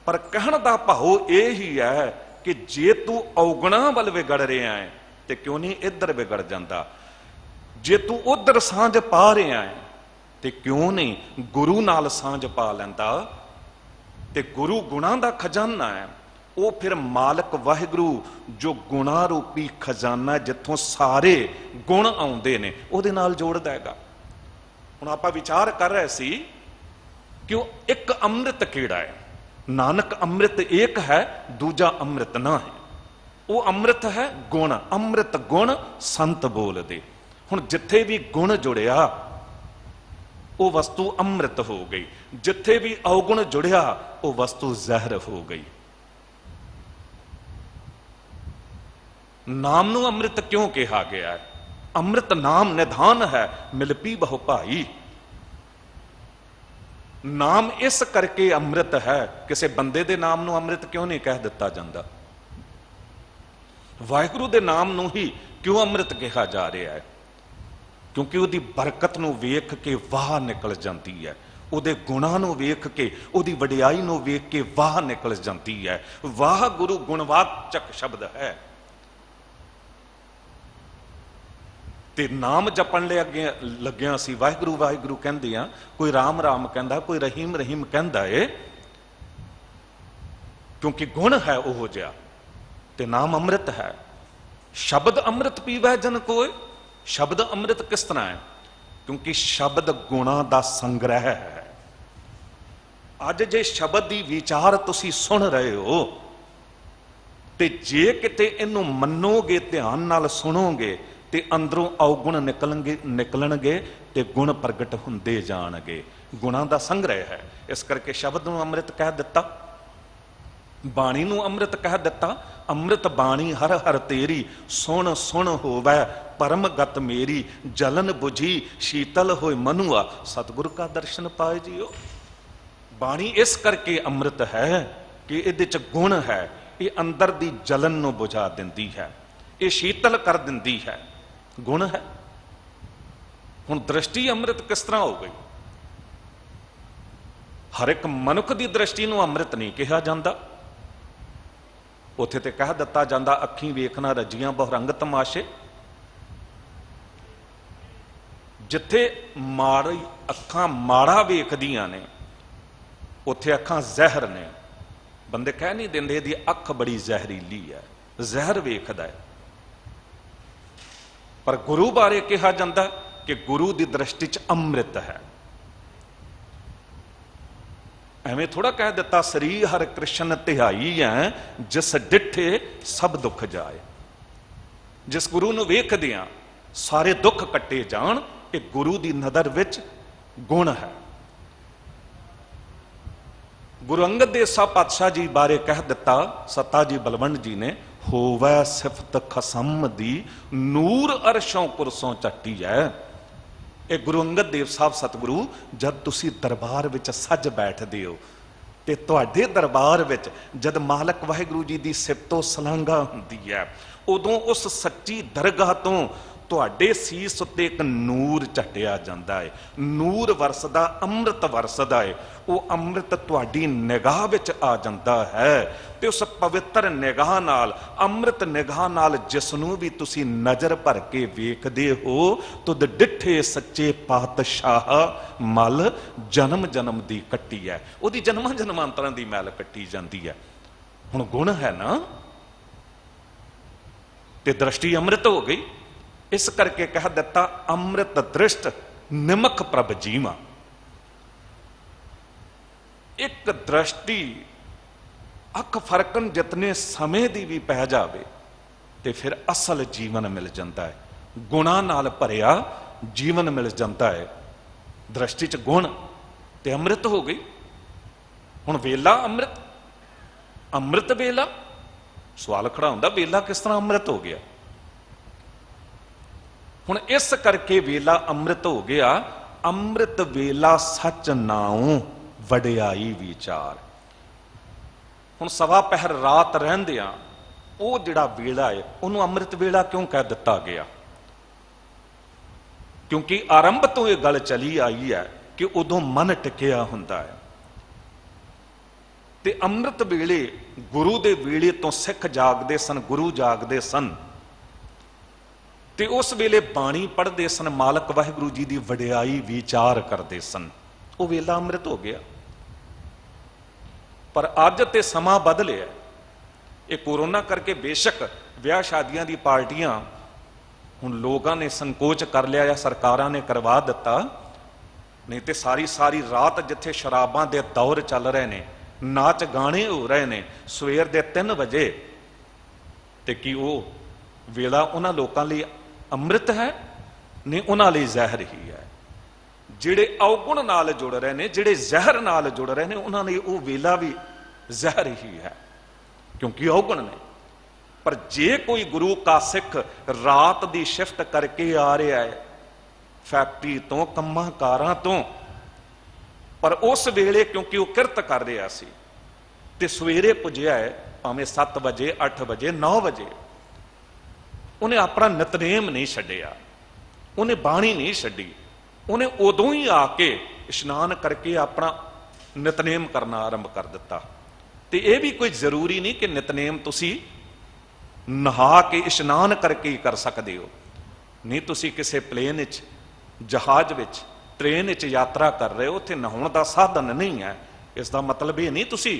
पर कहण दा भाव ये ही है कि जे तू अवगुणां वल विगड़ रहा है तो क्यों नहीं इधर विगड़ जाता? जे तू उधर सांझ पा रहा है तो क्यों नहीं गुरु नाल सांझ पा लैंदा? ते गुरु गुणां दा खजाना है। वो फिर मालक वाहिगुरू जो गुणा रूपी खजाना जिथों सारे गुण आउंदे ने उहदे नाल जोड़ देगा। हुण आपां विचार कर रहे सी कि वो एक अमृत किहड़ा है? नानक अमृत एक है, दूजा अमृत ना है। वो अमृत है गुण, अमृत गुण संत बोलदे। हुण जिथे भी गुण जुड़िया वो वस्तु अमृत हो गई, जिथे भी अवगुण जुड़िया वो वस्तु जहर हो गई। नाम नू अमृत क्यों कहा गया है? अमृत नाम निधान है, मिलपी बहु भाई। नाम इस करके अमृत है, किसी बंदे दे नाम नू अमृत क्यों नहीं कह दिता जाता? वाहिगुरू दे नाम नू ही क्यों अमृत कहा जा रहा है? क्योंकि उहदी बरकत नू वेख के वाह निकल जाती है, उहदे गुणां नू वेख के, उहदी वडियाई नू वेख के वाह निकल जाती है। वाह गुरु गुणवाचक शब्द है। ते नाम जपण लग्या सी वाहिगुरू वाहिगुरू कहंदे आ, कोई राम राम कहंदा, कोई रहीम रहीम कहंदा है, क्योंकि गुण है ओहो जिहा ते नाम अमृत है। शब्द अमृत पीवै जन कोय। शब्द अमृत किस तरह है? क्योंकि शब्द गुणा दा संग्रह है। अज जे शब्द दी विचार तुसी सुन रहे हो ਤੇ ਜੇ ਕਿਤੇ ਇਹਨੂੰ ਮੰਨੋਗੇ, ਧਿਆਨ ਨਾਲ ਸੁਣੋਗੇ, ਤੇ ਅੰਦਰੋਂ ਔਗੁਣ ਨਿਕਲਣਗੇ ਤੇ ਗੁਣ ਪ੍ਰਗਟ ਹੁੰਦੇ ਜਾਣਗੇ। ਗੁਣਾਂ ਦਾ ਸੰਗ੍ਰਹਿ ਹੈ। ਇਸ ਕਰਕੇ ਸ਼ਬਦ ਨੂੰ ਅੰਮ੍ਰਿਤ ਕਹਿ ਦਿੱਤਾ, ਬਾਣੀ ਨੂੰ ਅੰਮ੍ਰਿਤ ਕਹਿ ਦਿੱਤਾ। ਅੰਮ੍ਰਿਤ ਬਾਣੀ ਹਰ ਹਰ ਤੇਰੀ, ਸੁਣ ਸੁਣ ਹੋਵੈ ਪਰਮ ਗਤ ਮੇਰੀ। ਜਲਨ ਬੁਝੀ ਸ਼ੀਤਲ ਹੋਏ ਮਨੁਆ, ਸਤਿਗੁਰ ਕਾ ਦਰਸ਼ਨ ਪਾਏ ਜੀਓ। ਬਾਣੀ ਇਸ ਕਰਕੇ ਅੰਮ੍ਰਿਤ ਹੈ ਕਿ ਇਹਦੇ ਚ ਗੁਣ ਹੈ। ਇਹ ਅੰਦਰ ਦੀ ਜਲਨ ਨੂੰ ਬੁਝਾ ਦਿੰਦੀ ਹੈ, ਇਹ ਸ਼ੀਤਲ ਕਰ ਦਿੰਦੀ ਹੈ, ਗੁਣ ਹੈ। ਹੁਣ ਦ੍ਰਿਸ਼ਟੀ ਅੰਮ੍ਰਿਤ ਕਿਸ ਤਰ੍ਹਾਂ ਹੋ ਗਈ? ਹਰ ਇੱਕ ਮਨੁੱਖ ਦੀ ਦ੍ਰਿਸ਼ਟੀ ਨੂੰ ਅੰਮ੍ਰਿਤ ਨਹੀਂ ਕਿਹਾ ਜਾਂਦਾ। ਉੱਥੇ ਤੇ ਕਹਿ ਦਿੱਤਾ ਜਾਂਦਾ, ਅੱਖੀਂ ਵੇਖਣਾ ਰੱਜੀਆਂ ਬਹੁਰੰਗ ਤਮਾਸ਼ੇ। ਜਿੱਥੇ ਮਾੜੀ ਅੱਖਾਂ ਮਾੜਾ ਵੇਖਦੀਆਂ ਨੇ, ਉੱਥੇ ਅੱਖਾਂ ਜ਼ਹਿਰ ਨੇ। ਬੰਦੇ ਕਹਿ ਨਹੀਂ ਦਿੰਦੇ ਇਹਦੀ ਅੱਖ ਬੜੀ ਜ਼ਹਿਰੀਲੀ ਹੈ, ਜ਼ਹਿਰ ਵੇਖਦਾ ਹੈ। ਪਰ ਗੁਰੂ ਬਾਰੇ ਕਿਹਾ ਜਾਂਦਾ ਕਿ ਗੁਰੂ ਦੀ ਦ੍ਰਿਸ਼ਟੀ 'ਚ ਅੰਮ੍ਰਿਤ ਹੈ। ਐਵੇਂ ਥੋੜਾ ਕਹਿ ਦਿੱਤਾ, ਸ੍ਰੀ ਹਰਿ ਕ੍ਰਿਸ਼ਨ ਧਿਆਈ ਹੈ, ਜਿਸ ਡਿੱਠੇ ਸਭ ਦੁੱਖ ਜਾਏ। ਜਿਸ ਗੁਰੂ ਨੂੰ ਵੇਖਦਿਆਂ ਸਾਰੇ ਦੁੱਖ ਕੱਟੇ ਜਾਣ, ਇਹ ਗੁਰੂ ਦੀ ਨਜ਼ਰ ਵਿੱਚ ਗੁਣ ਹੈ। ਗੁਰੂ ਅੰਗਦ ਦੇਵ ਸਾਹਿਬ ਪਾਤਸ਼ਾਹ ਜੀ ਬਾਰੇ ਕਹਿ ਦਿੱਤਾ ਸੱਤਾ ਜੀ ਬਲਵੰਡ ਜੀ ਨੇ, ਹੋਵੈ ਸਿਫਤ ਖਸਮ ਦੀ, ਨੂਰ ਅਰਸ਼ੋਂ ਕੁਰਸੋਂ ਚੱਟੀ ਹੈ। ਇਹ ਗੁਰੂ ਅੰਗਦ ਦੇਵ ਸਾਹਿਬ ਸਤਿਗੁਰੂ, ਜਦ ਤੁਸੀਂ ਦਰਬਾਰ ਵਿੱਚ ਸੱਜ ਬੈਠਦੇ ਹੋ ਤੇ ਤੁਹਾਡੇ ਦਰਬਾਰ ਵਿੱਚ ਜਦ ਮਾਲਕ ਵਾਹਿਗੁਰੂ ਜੀ ਦੀ ਸਿਫਤੋ ਸਲਾਘਾ ਹੁੰਦੀ ਹੈ, ਉਦੋਂ ਉਸ ਸੱਚੀ ਦਰਗਾਹ ਤੋਂ ਤੁਹਾਡੇ ਸੀਸ ਉੱਤੇ ਇੱਕ ਨੂਰ ਝਟਿਆ ਜਾਂਦਾ ਹੈ। ਨੂਰ ਵਰਸਦਾ, ਅੰਮ੍ਰਿਤ ਵਰਸਦਾ ਹੈ। ਉਹ ਅੰਮ੍ਰਿਤ ਤੁਹਾਡੀ ਨਿਗਾਹ ਵਿੱਚ ਆ ਜਾਂਦਾ ਹੈ ਤੇ ਉਸ ਪਵਿੱਤਰ ਨਿਗਾਹ ਨਾਲ, ਅੰਮ੍ਰਿਤ ਨਿਗਾਹ ਨਾਲ ਜਿਸ ਨੂੰ ਵੀ ਤੁਸੀਂ ਨਜ਼ਰ ਭਰ ਕੇ ਵੇਖਦੇ ਹੋ, ਤੁਧ ਡਿੱਠੇ ਸੱਚੇ ਪਾਤਸ਼ਾਹ ਮਲ ਜਨਮ ਜਨਮ ਦੀ ਕੱਟੀ ਹੈ। ਉਹਦੀ ਜਨਮਾਂ ਜਨਮਾਂਤਰਾਂ ਦੀ ਮੈਲ ਕੱਟੀ ਜਾਂਦੀ ਹੈ। ਹੁਣ ਗੁਣ ਹੈ ਨਾ, ਤੇ ਦ੍ਰਿਸ਼ਟੀ ਅੰਮ੍ਰਿਤ ਹੋ ਗਈ। ਇਸ ਕਰਕੇ ਕਹਿ ਦਿੱਤਾ, ਅੰਮ੍ਰਿਤ ਦ੍ਰਿਸ਼ਟ ਨਿਮਕ ਪ੍ਰਭ ਜੀਵਾ। ਇੱਕ ਦ੍ਰਿਸ਼ਟੀ ਅੱਖ ਫਰਕਣ ਜਿਤਨੇ ਸਮੇਂ ਦੀ ਵੀ ਪੈ ਜਾਵੇ ਤੇ ਫਿਰ ਅਸਲ ਜੀਵਨ ਮਿਲ ਜਾਂਦਾ ਹੈ, ਗੁਣਾਂ ਨਾਲ ਭਰਿਆ ਜੀਵਨ ਮਿਲ ਜਾਂਦਾ ਹੈ। ਦ੍ਰਿਸ਼ਟੀ 'ਚ ਗੁਣ ਤੇ ਅੰਮ੍ਰਿਤ ਹੋ ਗਈ। ਹੁਣ ਵੇਲਾ ਅੰਮ੍ਰਿਤ, ਅੰਮ੍ਰਿਤ ਵੇਲਾ। ਸਵਾਲ ਖੜਾ ਹੁੰਦਾ, ਵੇਲਾ ਕਿਸ ਤਰ੍ਹਾਂ ਅੰਮ੍ਰਿਤ ਹੋ ਗਿਆ? ਹੁਣ ਇਸ ਕਰਕੇ ਵੇਲਾ ਅੰਮ੍ਰਿਤ ਹੋ ਗਿਆ। ਅੰਮ੍ਰਿਤ ਵੇਲਾ ਸੱਚ ਨਾਉ ਵਡਿਆਈ ਵਿਚਾਰ। ਹੁਣ ਸਵਾ ਪਹਿਰ ਰਾਤ ਰਹਿੰਦਿਆਂ ਉਹ ਜਿਹੜਾ ਵੇਲਾ ਹੈ, ਉਹਨੂੰ ਅੰਮ੍ਰਿਤ ਵੇਲਾ ਕਿਉਂ ਕਹਿ ਦਿੱਤਾ ਗਿਆ? ਕਿਉਂਕਿ ਆਰੰਭ ਤੋਂ ਇਹ ਗੱਲ ਚਲੀ ਆਈ ਹੈ ਕਿ ਉਦੋਂ ਮਨ ਟਿਕਿਆ ਹੁੰਦਾ ਹੈ। ਤੇ ਅੰਮ੍ਰਿਤ ਵੇਲੇ, ਗੁਰੂ ਦੇ ਵੇਲੇ ਤੋਂ ਸਿੱਖ ਜਾਗਦੇ ਸਨ, ਗੁਰੂ ਜਾਗਦੇ ਸਨ, ਤੇ ਉਸ ਵੇਲੇ ਬਾਣੀ ਪੜ੍ਹਦੇ ਸਨ, ਮਾਲਕ ਵਾਹਿਗੁਰੂ ਜੀ ਦੀ ਵਡਿਆਈ ਵਿਚਾਰ ਕਰਦੇ ਸਨ। ਉਹ ਵੇਲਾ ਅੰਮ੍ਰਿਤ ਹੋ ਗਿਆ। ਪਰ ਅੱਜ ਤੇ ਸਮਾਂ ਬਦਲਿਆ। ਇਹ ਕੋਰੋਨਾ ਕਰਕੇ ਬੇਸ਼ੱਕ ਵਿਆਹ ਸ਼ਾਦੀਆਂ ਦੀ ਪਾਰਟੀਆਂ ਹੁਣ ਲੋਕਾਂ ਨੇ ਸੰਕੋਚ ਕਰ ਲਿਆ ਜਾਂ ਸਰਕਾਰਾਂ ਨੇ ਕਰਵਾ ਦਿੱਤਾ, ਨਹੀਂ ਤੇ ਸਾਰੀ ਸਾਰੀ ਰਾਤ ਜਿੱਥੇ ਸ਼ਰਾਬਾਂ ਦੇ ਦੌਰ ਚੱਲ ਰਹੇ ਨੇ, ਨਾਚ ਗਾਣੇ ਹੋ ਰਹੇ ਨੇ ਸਵੇਰ ਦੇ 3 ਵਜੇ, ਤੇ ਕੀ ਉਹ ਵੇਲਾ ਉਹਨਾਂ ਲੋਕਾਂ ਲਈ ਅੰਮ੍ਰਿਤ ਹੈ? ਨਹੀਂ, ਉਹਨਾਂ ਲਈ ਜ਼ਹਿਰ ਹੀ ਹੈ। ਜਿਹੜੇ ਔਗੁਣ ਨਾਲ ਜੁੜ ਰਹੇ ਨੇ, ਜਿਹੜੇ ਜ਼ਹਿਰ ਨਾਲ ਜੁੜ ਰਹੇ ਨੇ, ਉਹਨਾਂ ਲਈ ਉਹ ਵੇਲਾ ਵੀ ਜ਼ਹਿਰ ਹੀ ਹੈ, ਕਿਉਂਕਿ ਔਗੁਣ ਨੇ। ਪਰ ਜੇ ਕੋਈ ਗੁਰੂ ਕਾ ਸਿੱਖ ਰਾਤ ਦੀ ਸ਼ਿਫਟ ਕਰਕੇ ਆ ਰਿਹਾ ਹੈ ਫੈਕਟਰੀ ਤੋਂ, ਕੰਮਾਂ ਕਾਰਾਂ ਤੋਂ, ਪਰ ਉਸ ਵੇਲੇ ਕਿਉਂਕਿ ਉਹ ਕਿਰਤ ਕਰ ਰਿਹਾ ਸੀ ਤੇ ਸਵੇਰੇ ਪੁੱਜਿਆ ਹੈ, ਭਾਵੇਂ 7 ਵਜੇ 8 ਵਜੇ 9 ਵਜੇ, ਉਹਨੇ ਆਪਣਾ ਨਿਤਨੇਮ ਨਹੀਂ ਛੱਡਿਆ, ਉਹਨੇ ਬਾਣੀ ਨਹੀਂ ਛੱਡੀ, ਉਹਨੇ ਉਦੋਂ ਹੀ ਆ ਕੇ ਇਸ਼ਨਾਨ ਕਰਕੇ ਆਪਣਾ ਨਿਤਨੇਮ ਕਰਨਾ ਆਰੰਭ ਕਰ ਦਿੱਤਾ। ਤੇ ਇਹ ਵੀ ਕੋਈ ਜ਼ਰੂਰੀ ਨਹੀਂ ਕਿ ਨਿਤਨੇਮ ਤੁਸੀਂ ਨਹਾ ਕੇ ਇਸ਼ਨਾਨ ਕਰਕੇ ਹੀ ਕਰ ਸਕਦੇ ਹੋ। ਨਹੀਂ, ਤੁਸੀਂ ਕਿਸੇ ਪਲੇਨ ਵਿੱਚ, ਜਹਾਜ਼ ਵਿੱਚ, ਟ੍ਰੇਨ ਵਿੱਚ ਯਾਤਰਾ ਕਰ ਰਹੇ ਹੋ, ਉੱਥੇ ਨਹਾਉਣ ਦਾ ਸਾਧਨ ਨਹੀਂ ਹੈ। ਇਸ ਦਾ ਮਤਲਬ ਇਹ ਨਹੀਂ ਤੁਸੀਂ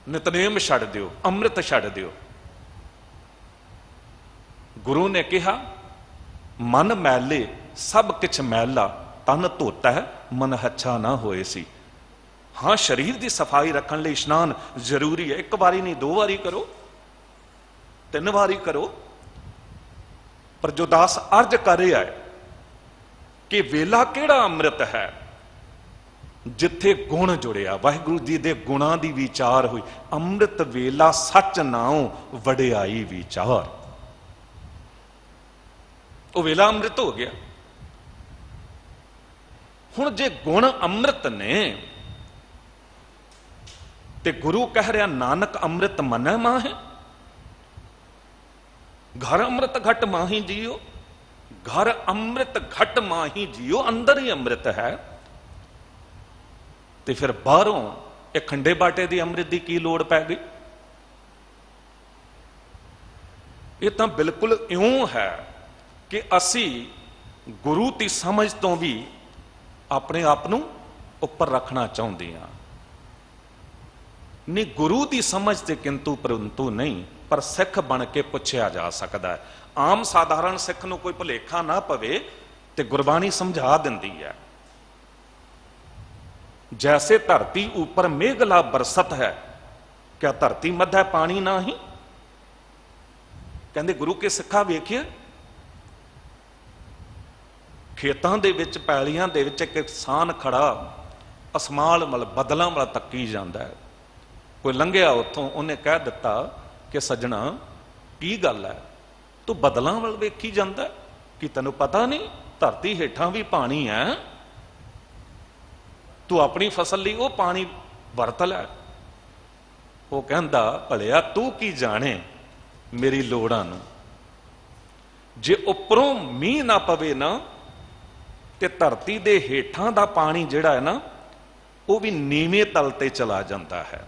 ਨਿਤਨੇਮ ਛੱਡ ਦਿਓ, ਅੰਮ੍ਰਿਤ ਛੱਡ ਦਿਓ। ਗੁਰੂ ਨੇ ਕਿਹਾ, ਮਨ ਮੈਲੇ ਸਭ ਕਿਛ ਮੈਲਾ, ਤਨ ਧੋਤਾ ਮਨ ਹੱਛਾ ਨਾ ਹੋਏ ਸੀ। हाँ, शरीर की सफाई रखने लिए इशनान जरूरी है। एक बारी नहीं, 2 बारी करो, 3 बारी करो। पर जो दास अर्ज कर रहा है कि वेला केड़ा अमृत है जिथे गुण जुड़िया, वाहिगुरु जी दे गुणां दी विचार हुई। अमृत वेला सच नाओ वडियाई विचार, वो वेला अमृत हो गया। हुण जे गुण अमृत ने ते गुरु कह रहा नानक अमृत मनै माहे, घर अमृत घट माही जियो, घर अमृत घट माही जियो, अंदर ही अमृत है। ते फिर बाहरों एक खंडे बाटे दी अमृत की की लोड़ पै गई? ये तो बिल्कुल इउं है कि असी गुरु की समझ तो भी अपने आप नूं उपर रखना चाहते हैं। नहीं, गुरु की समझ से किंतु परंतु नहीं, पर सिख बन के पूछया जा सकता है। आम साधारण सिख नूं कोई भुलेखा ना पवे ते गुरबाणी समझा दिंदी है। जैसे धरती ऊपर मेघला बरसत है, क्या धरती मध्य पानी ना ही? कहते गुरु के सिखा वेखिए, खेतों दे विच पैलियां दे विच एक किसान खड़ा असमाल मतलब बदलों वाला तक्की जाता है। कोई लंघिया उतों, उन्हें कह दिता कि सजना की गल है, तू बदलों वाल वेखी जाता है कि तैनूं पता नहीं धरती हेठां भी पानी है, तू अपनी फसल लिए वो पानी वरत लै। वो कहता भलिया तू की जाने मेरी लोड़ां नूं, जे उपरों मीह ना पवे ना ते धरती दे हेठां दा पानी जिहड़ा है ना वो भी नीवें तल ते चला जाता है,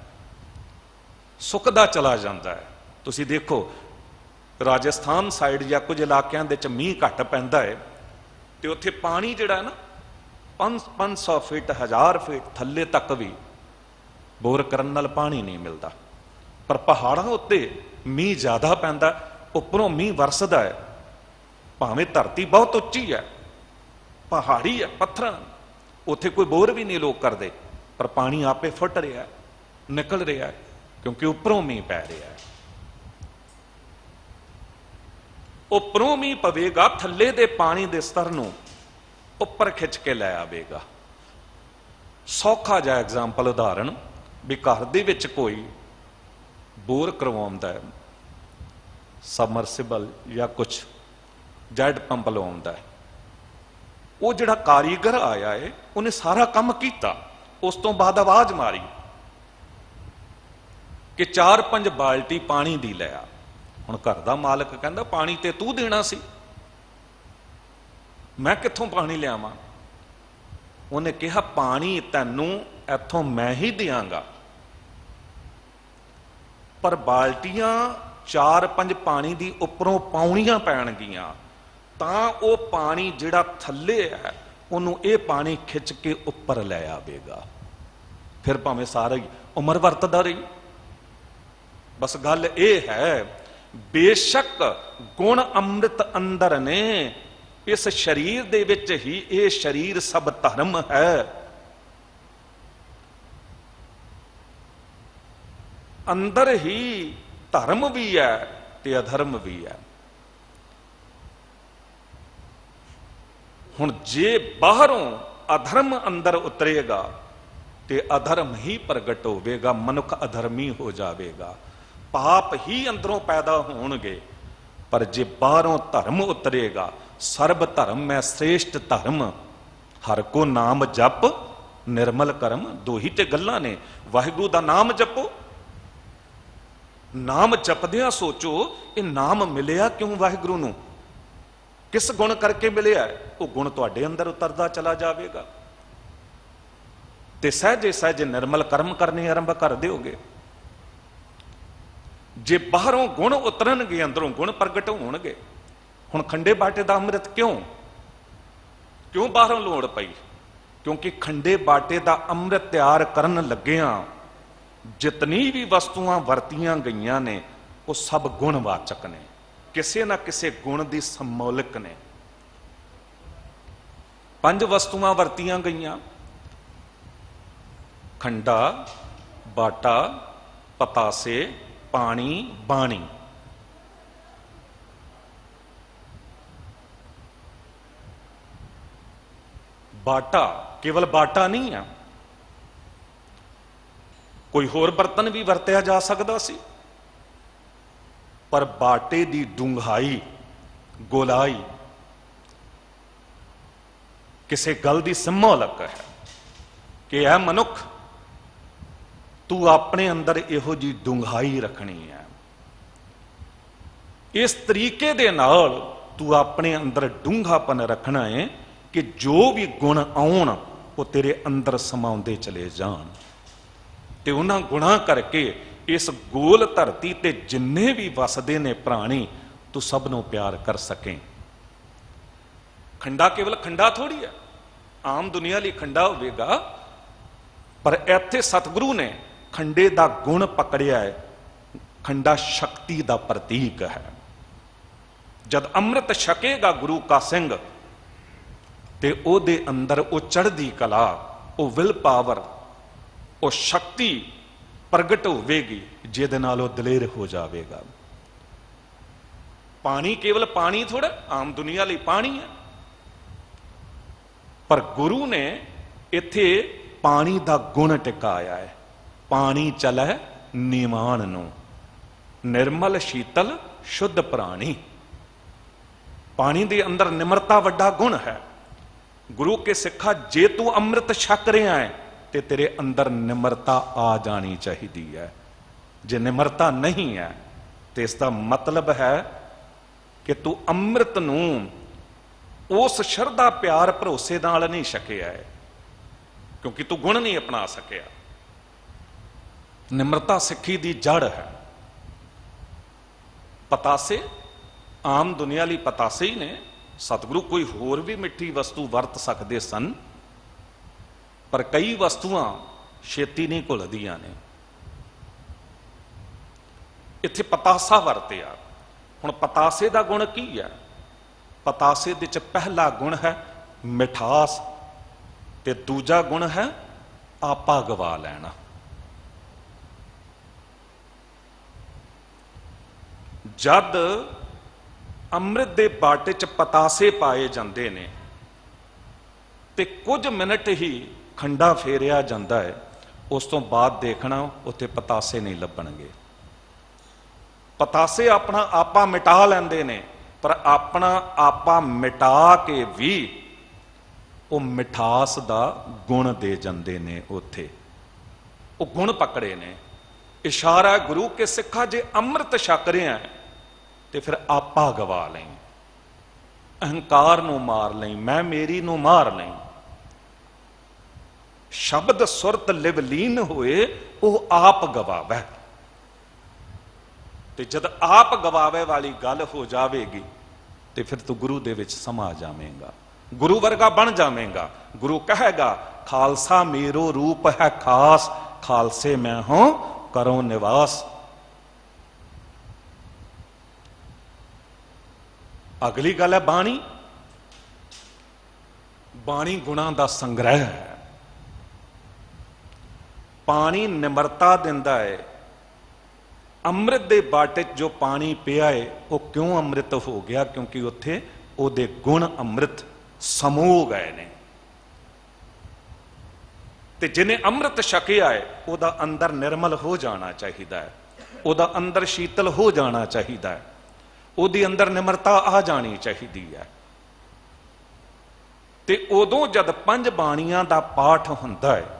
सुकदा चला जाता है। तुसीं देखो राजस्थान साइड या कुछ इलाकों के मीह घट पैंदा है तो उत्थे पानी जिहड़ा है ना 500 फीट 1000 फीट थल्ले तक भी बोर करन नाल पानी नहीं मिलता। पर पहाड़ों उत्ते मीह ज्यादा पैंदा, उपरों मीह वरसदा है, भावें धरती बहुत उच्ची है, पहाड़ी है, पत्थर, उत्थे कोई बोर भी नहीं लोग करते, पर पानी आपे फुट रहा है, निकल रहा है, क्योंकि उपरों मीह पै रहा है। उपरों मीह पवेगा, थल्ले दे पानी दे स्तर नूं उपर खिंच के लै आवेगा। सौखा जा एग्जाम्पल उदाहरण भी घर दे विच कोई बोर करवाउंदा है, सबमरसिबल या कुछ जेट पंप लवाउंदा है, वो जिहड़ा कारीगर आया है उन्हें सारा काम कीता, उस तो बाद आवाज मारी कि 4-5 बाल्टी पानी दी लै आ। हुण घर दा मालक कहंदा पानी ते तू देना सी, मैं कित्थों पानी लियावां? उन्हें कहा पानी तैनूं इत्थों मैं ही दियांगा, पर बाल्टियां 4-5 पानी दी उपरों पाउणियां पैणगियां, तां वो पानी जिहड़ा थल्ले है उन्हों ये पानी खिंच के उपर लै आवेगा। फिर भावें सारी उम्र वरतदा रही। बस गल ये है, बेशक गुण अमृत अंदर ने, इस शरीर दे विच ही ये शरीर सब धर्म है। अंदर ही धर्म भी है ते अधर्म भी है। हुण जे बाहरों अधर्म अंदर उतरेगा ते अधर्म ही प्रगट होवेगा, मनुख अधर्मी हो जाएगा, पाप ही अंदरों पैदा होणगे। पर जे बाहरों धर्म उतरेगा, सर्ब धर्म में श्रेष्ठ धर्म, हर को नाम जप निर्मल कर्म, दो ही ते गल्लां ने। वाहिगुरु दा नाम जपो, नाम जपदियां सोचो ये नाम मिलिया क्यों वाहिगुरु नूं, किस गुण करके मिलिया, वो गुण तुहाडे अंदर उतरदा चला जाएगा ते सहजे सहजे निर्मल कर्म करने आरंभ कर दोगे। जे बाहरों गुण उतरनगे अंदरों गुण प्रगट होणगे। हुण खंडे बाटे दा अमृत क्यों बाहरों लोड़ पई? क्योंकि खंडे बाटे दा अमृत तैयार करन लग्गियां जितनी भी वस्तुआं वरतियां गईयां ने वो सब गुणवाचक ने, किसी ना किसी गुण दी सम्मोलक ने। 5 वस्तुआं वरतियां गईयां, खंडा, बाटा, पतासे, पानी, बाणी। बाटा केवल बाटा नहीं है, कोई होर बर्तन भी वरतिया जा सकता सी, पर बाटे दी डूंघाई, गोलाई किसी गल दी सिम्बोलिक है कि यह मनुख तू अपने अंदर इहो जी डूंघाई रखनी है, इस तरीके दे नाल तू अपने अंदर डूंघापन रखना है कि जो भी गुण आउण वो तेरे अंदर समाउंदे चले जान, ते उन्हां गुणां करके इस गोल धरती ते जिन्ने भी वसदे ने प्राणी तू सब नूं प्यार कर सकें। खंडा केवल खंडा थोड़ी है, आम दुनिया लई खंडा होवेगा, पर इत्थे सतगुरु ने खंडे दा गुण पकड़िया है। खंडा शक्ति दा प्रतीक है। जद अमृत छकेगा गुरु का सिंह ते ओदे अंदर वो चढ़दी कला, वो विल पावर, वो शक्ति प्रगट होवेगी जिहदे नाल वो दलेर हो जाएगा। पानी केवल पानी थोड़ा, आम दुनिया लई पानी है, पर गुरु ने इत्थे पानी दा गुण टिकाया है। पानी चलै नीवान नूं, निर्मल शीतल शुद्ध प्राणी। पानी दे अंदर निमरता वड्डा गुण है। गुरु के सिखा जे तू अमृत छक रहा है तो तेरे अंदर निमरता आ जानी चाहिए है। जे निमरता नहीं है तो इसका मतलब है कि तू अमृत नूं उस शरधा प्यार भरोसे नाल नहीं छकिया है, क्योंकि तू गुण नहीं अपना सकिया। निमरता सिक्खी दी जड़ है। पतासे आम दुनिया लई पतासे ही ने, सतगुरु कोई होर भी मिठी वस्तु वरत सकते सन, पर कई वस्तुआं छेती नहीं घुलदियां ने। इत्थे पतासा वरतिया। हुण पतासे दा गुण की है? पतासे दे च पहला गुण है मिठास, ते दूजा गुण है आपा गवा लेना। जद अमृत दे बाटे च पतासे पाए जाते ने ते कुछ मिनट ही खंडा फेरिया जाता है, उस तो बाद देखना उत्थे पतासे नहीं लभणगे। पतासे अपना आपा मिटा लेंदे ने, पर अपना आपा मिटा के भी वो मिठास दा गुण दे जाते ने। उत्थे वो गुण पकड़े ने। इशारा गुरु के सिखा जे अमृत छक रहा है तो फिर आपा गवा लें, अहंकार नूं मार लें, मैं मेरी नूं मार लें। शब्द सुरत लिवलीन होए वो आप गवावे, ते जद आप गवावे वाली गल हो जाएगी तो फिर तू गुरु दे विच समा जावेगा, गुरु वर्गा बन जावेगा। गुरु कहेगा खालसा मेरो रूप है खास, खालसे मैं हूं करो निवास। अगली गल है बाणी। बाणी गुणा का संग्रह है। पानी निमरता दिंदा है। अमृत दे बाटे जो पानी पिया है वो क्यों अमृत हो गया? क्योंकि उत्थे ओदे गुण अमृत समो गए ने। ते जिन्हें अमृत छकिया है ओदा अंदर निर्मल हो जाना चाहिए है, ओदा अंदर शीतल हो जाना चाहिए है, ओदे अंदर निमरता आ जानी चाहिए है। ते उदों जद पंज बाणियां दा पाठ हुंदा है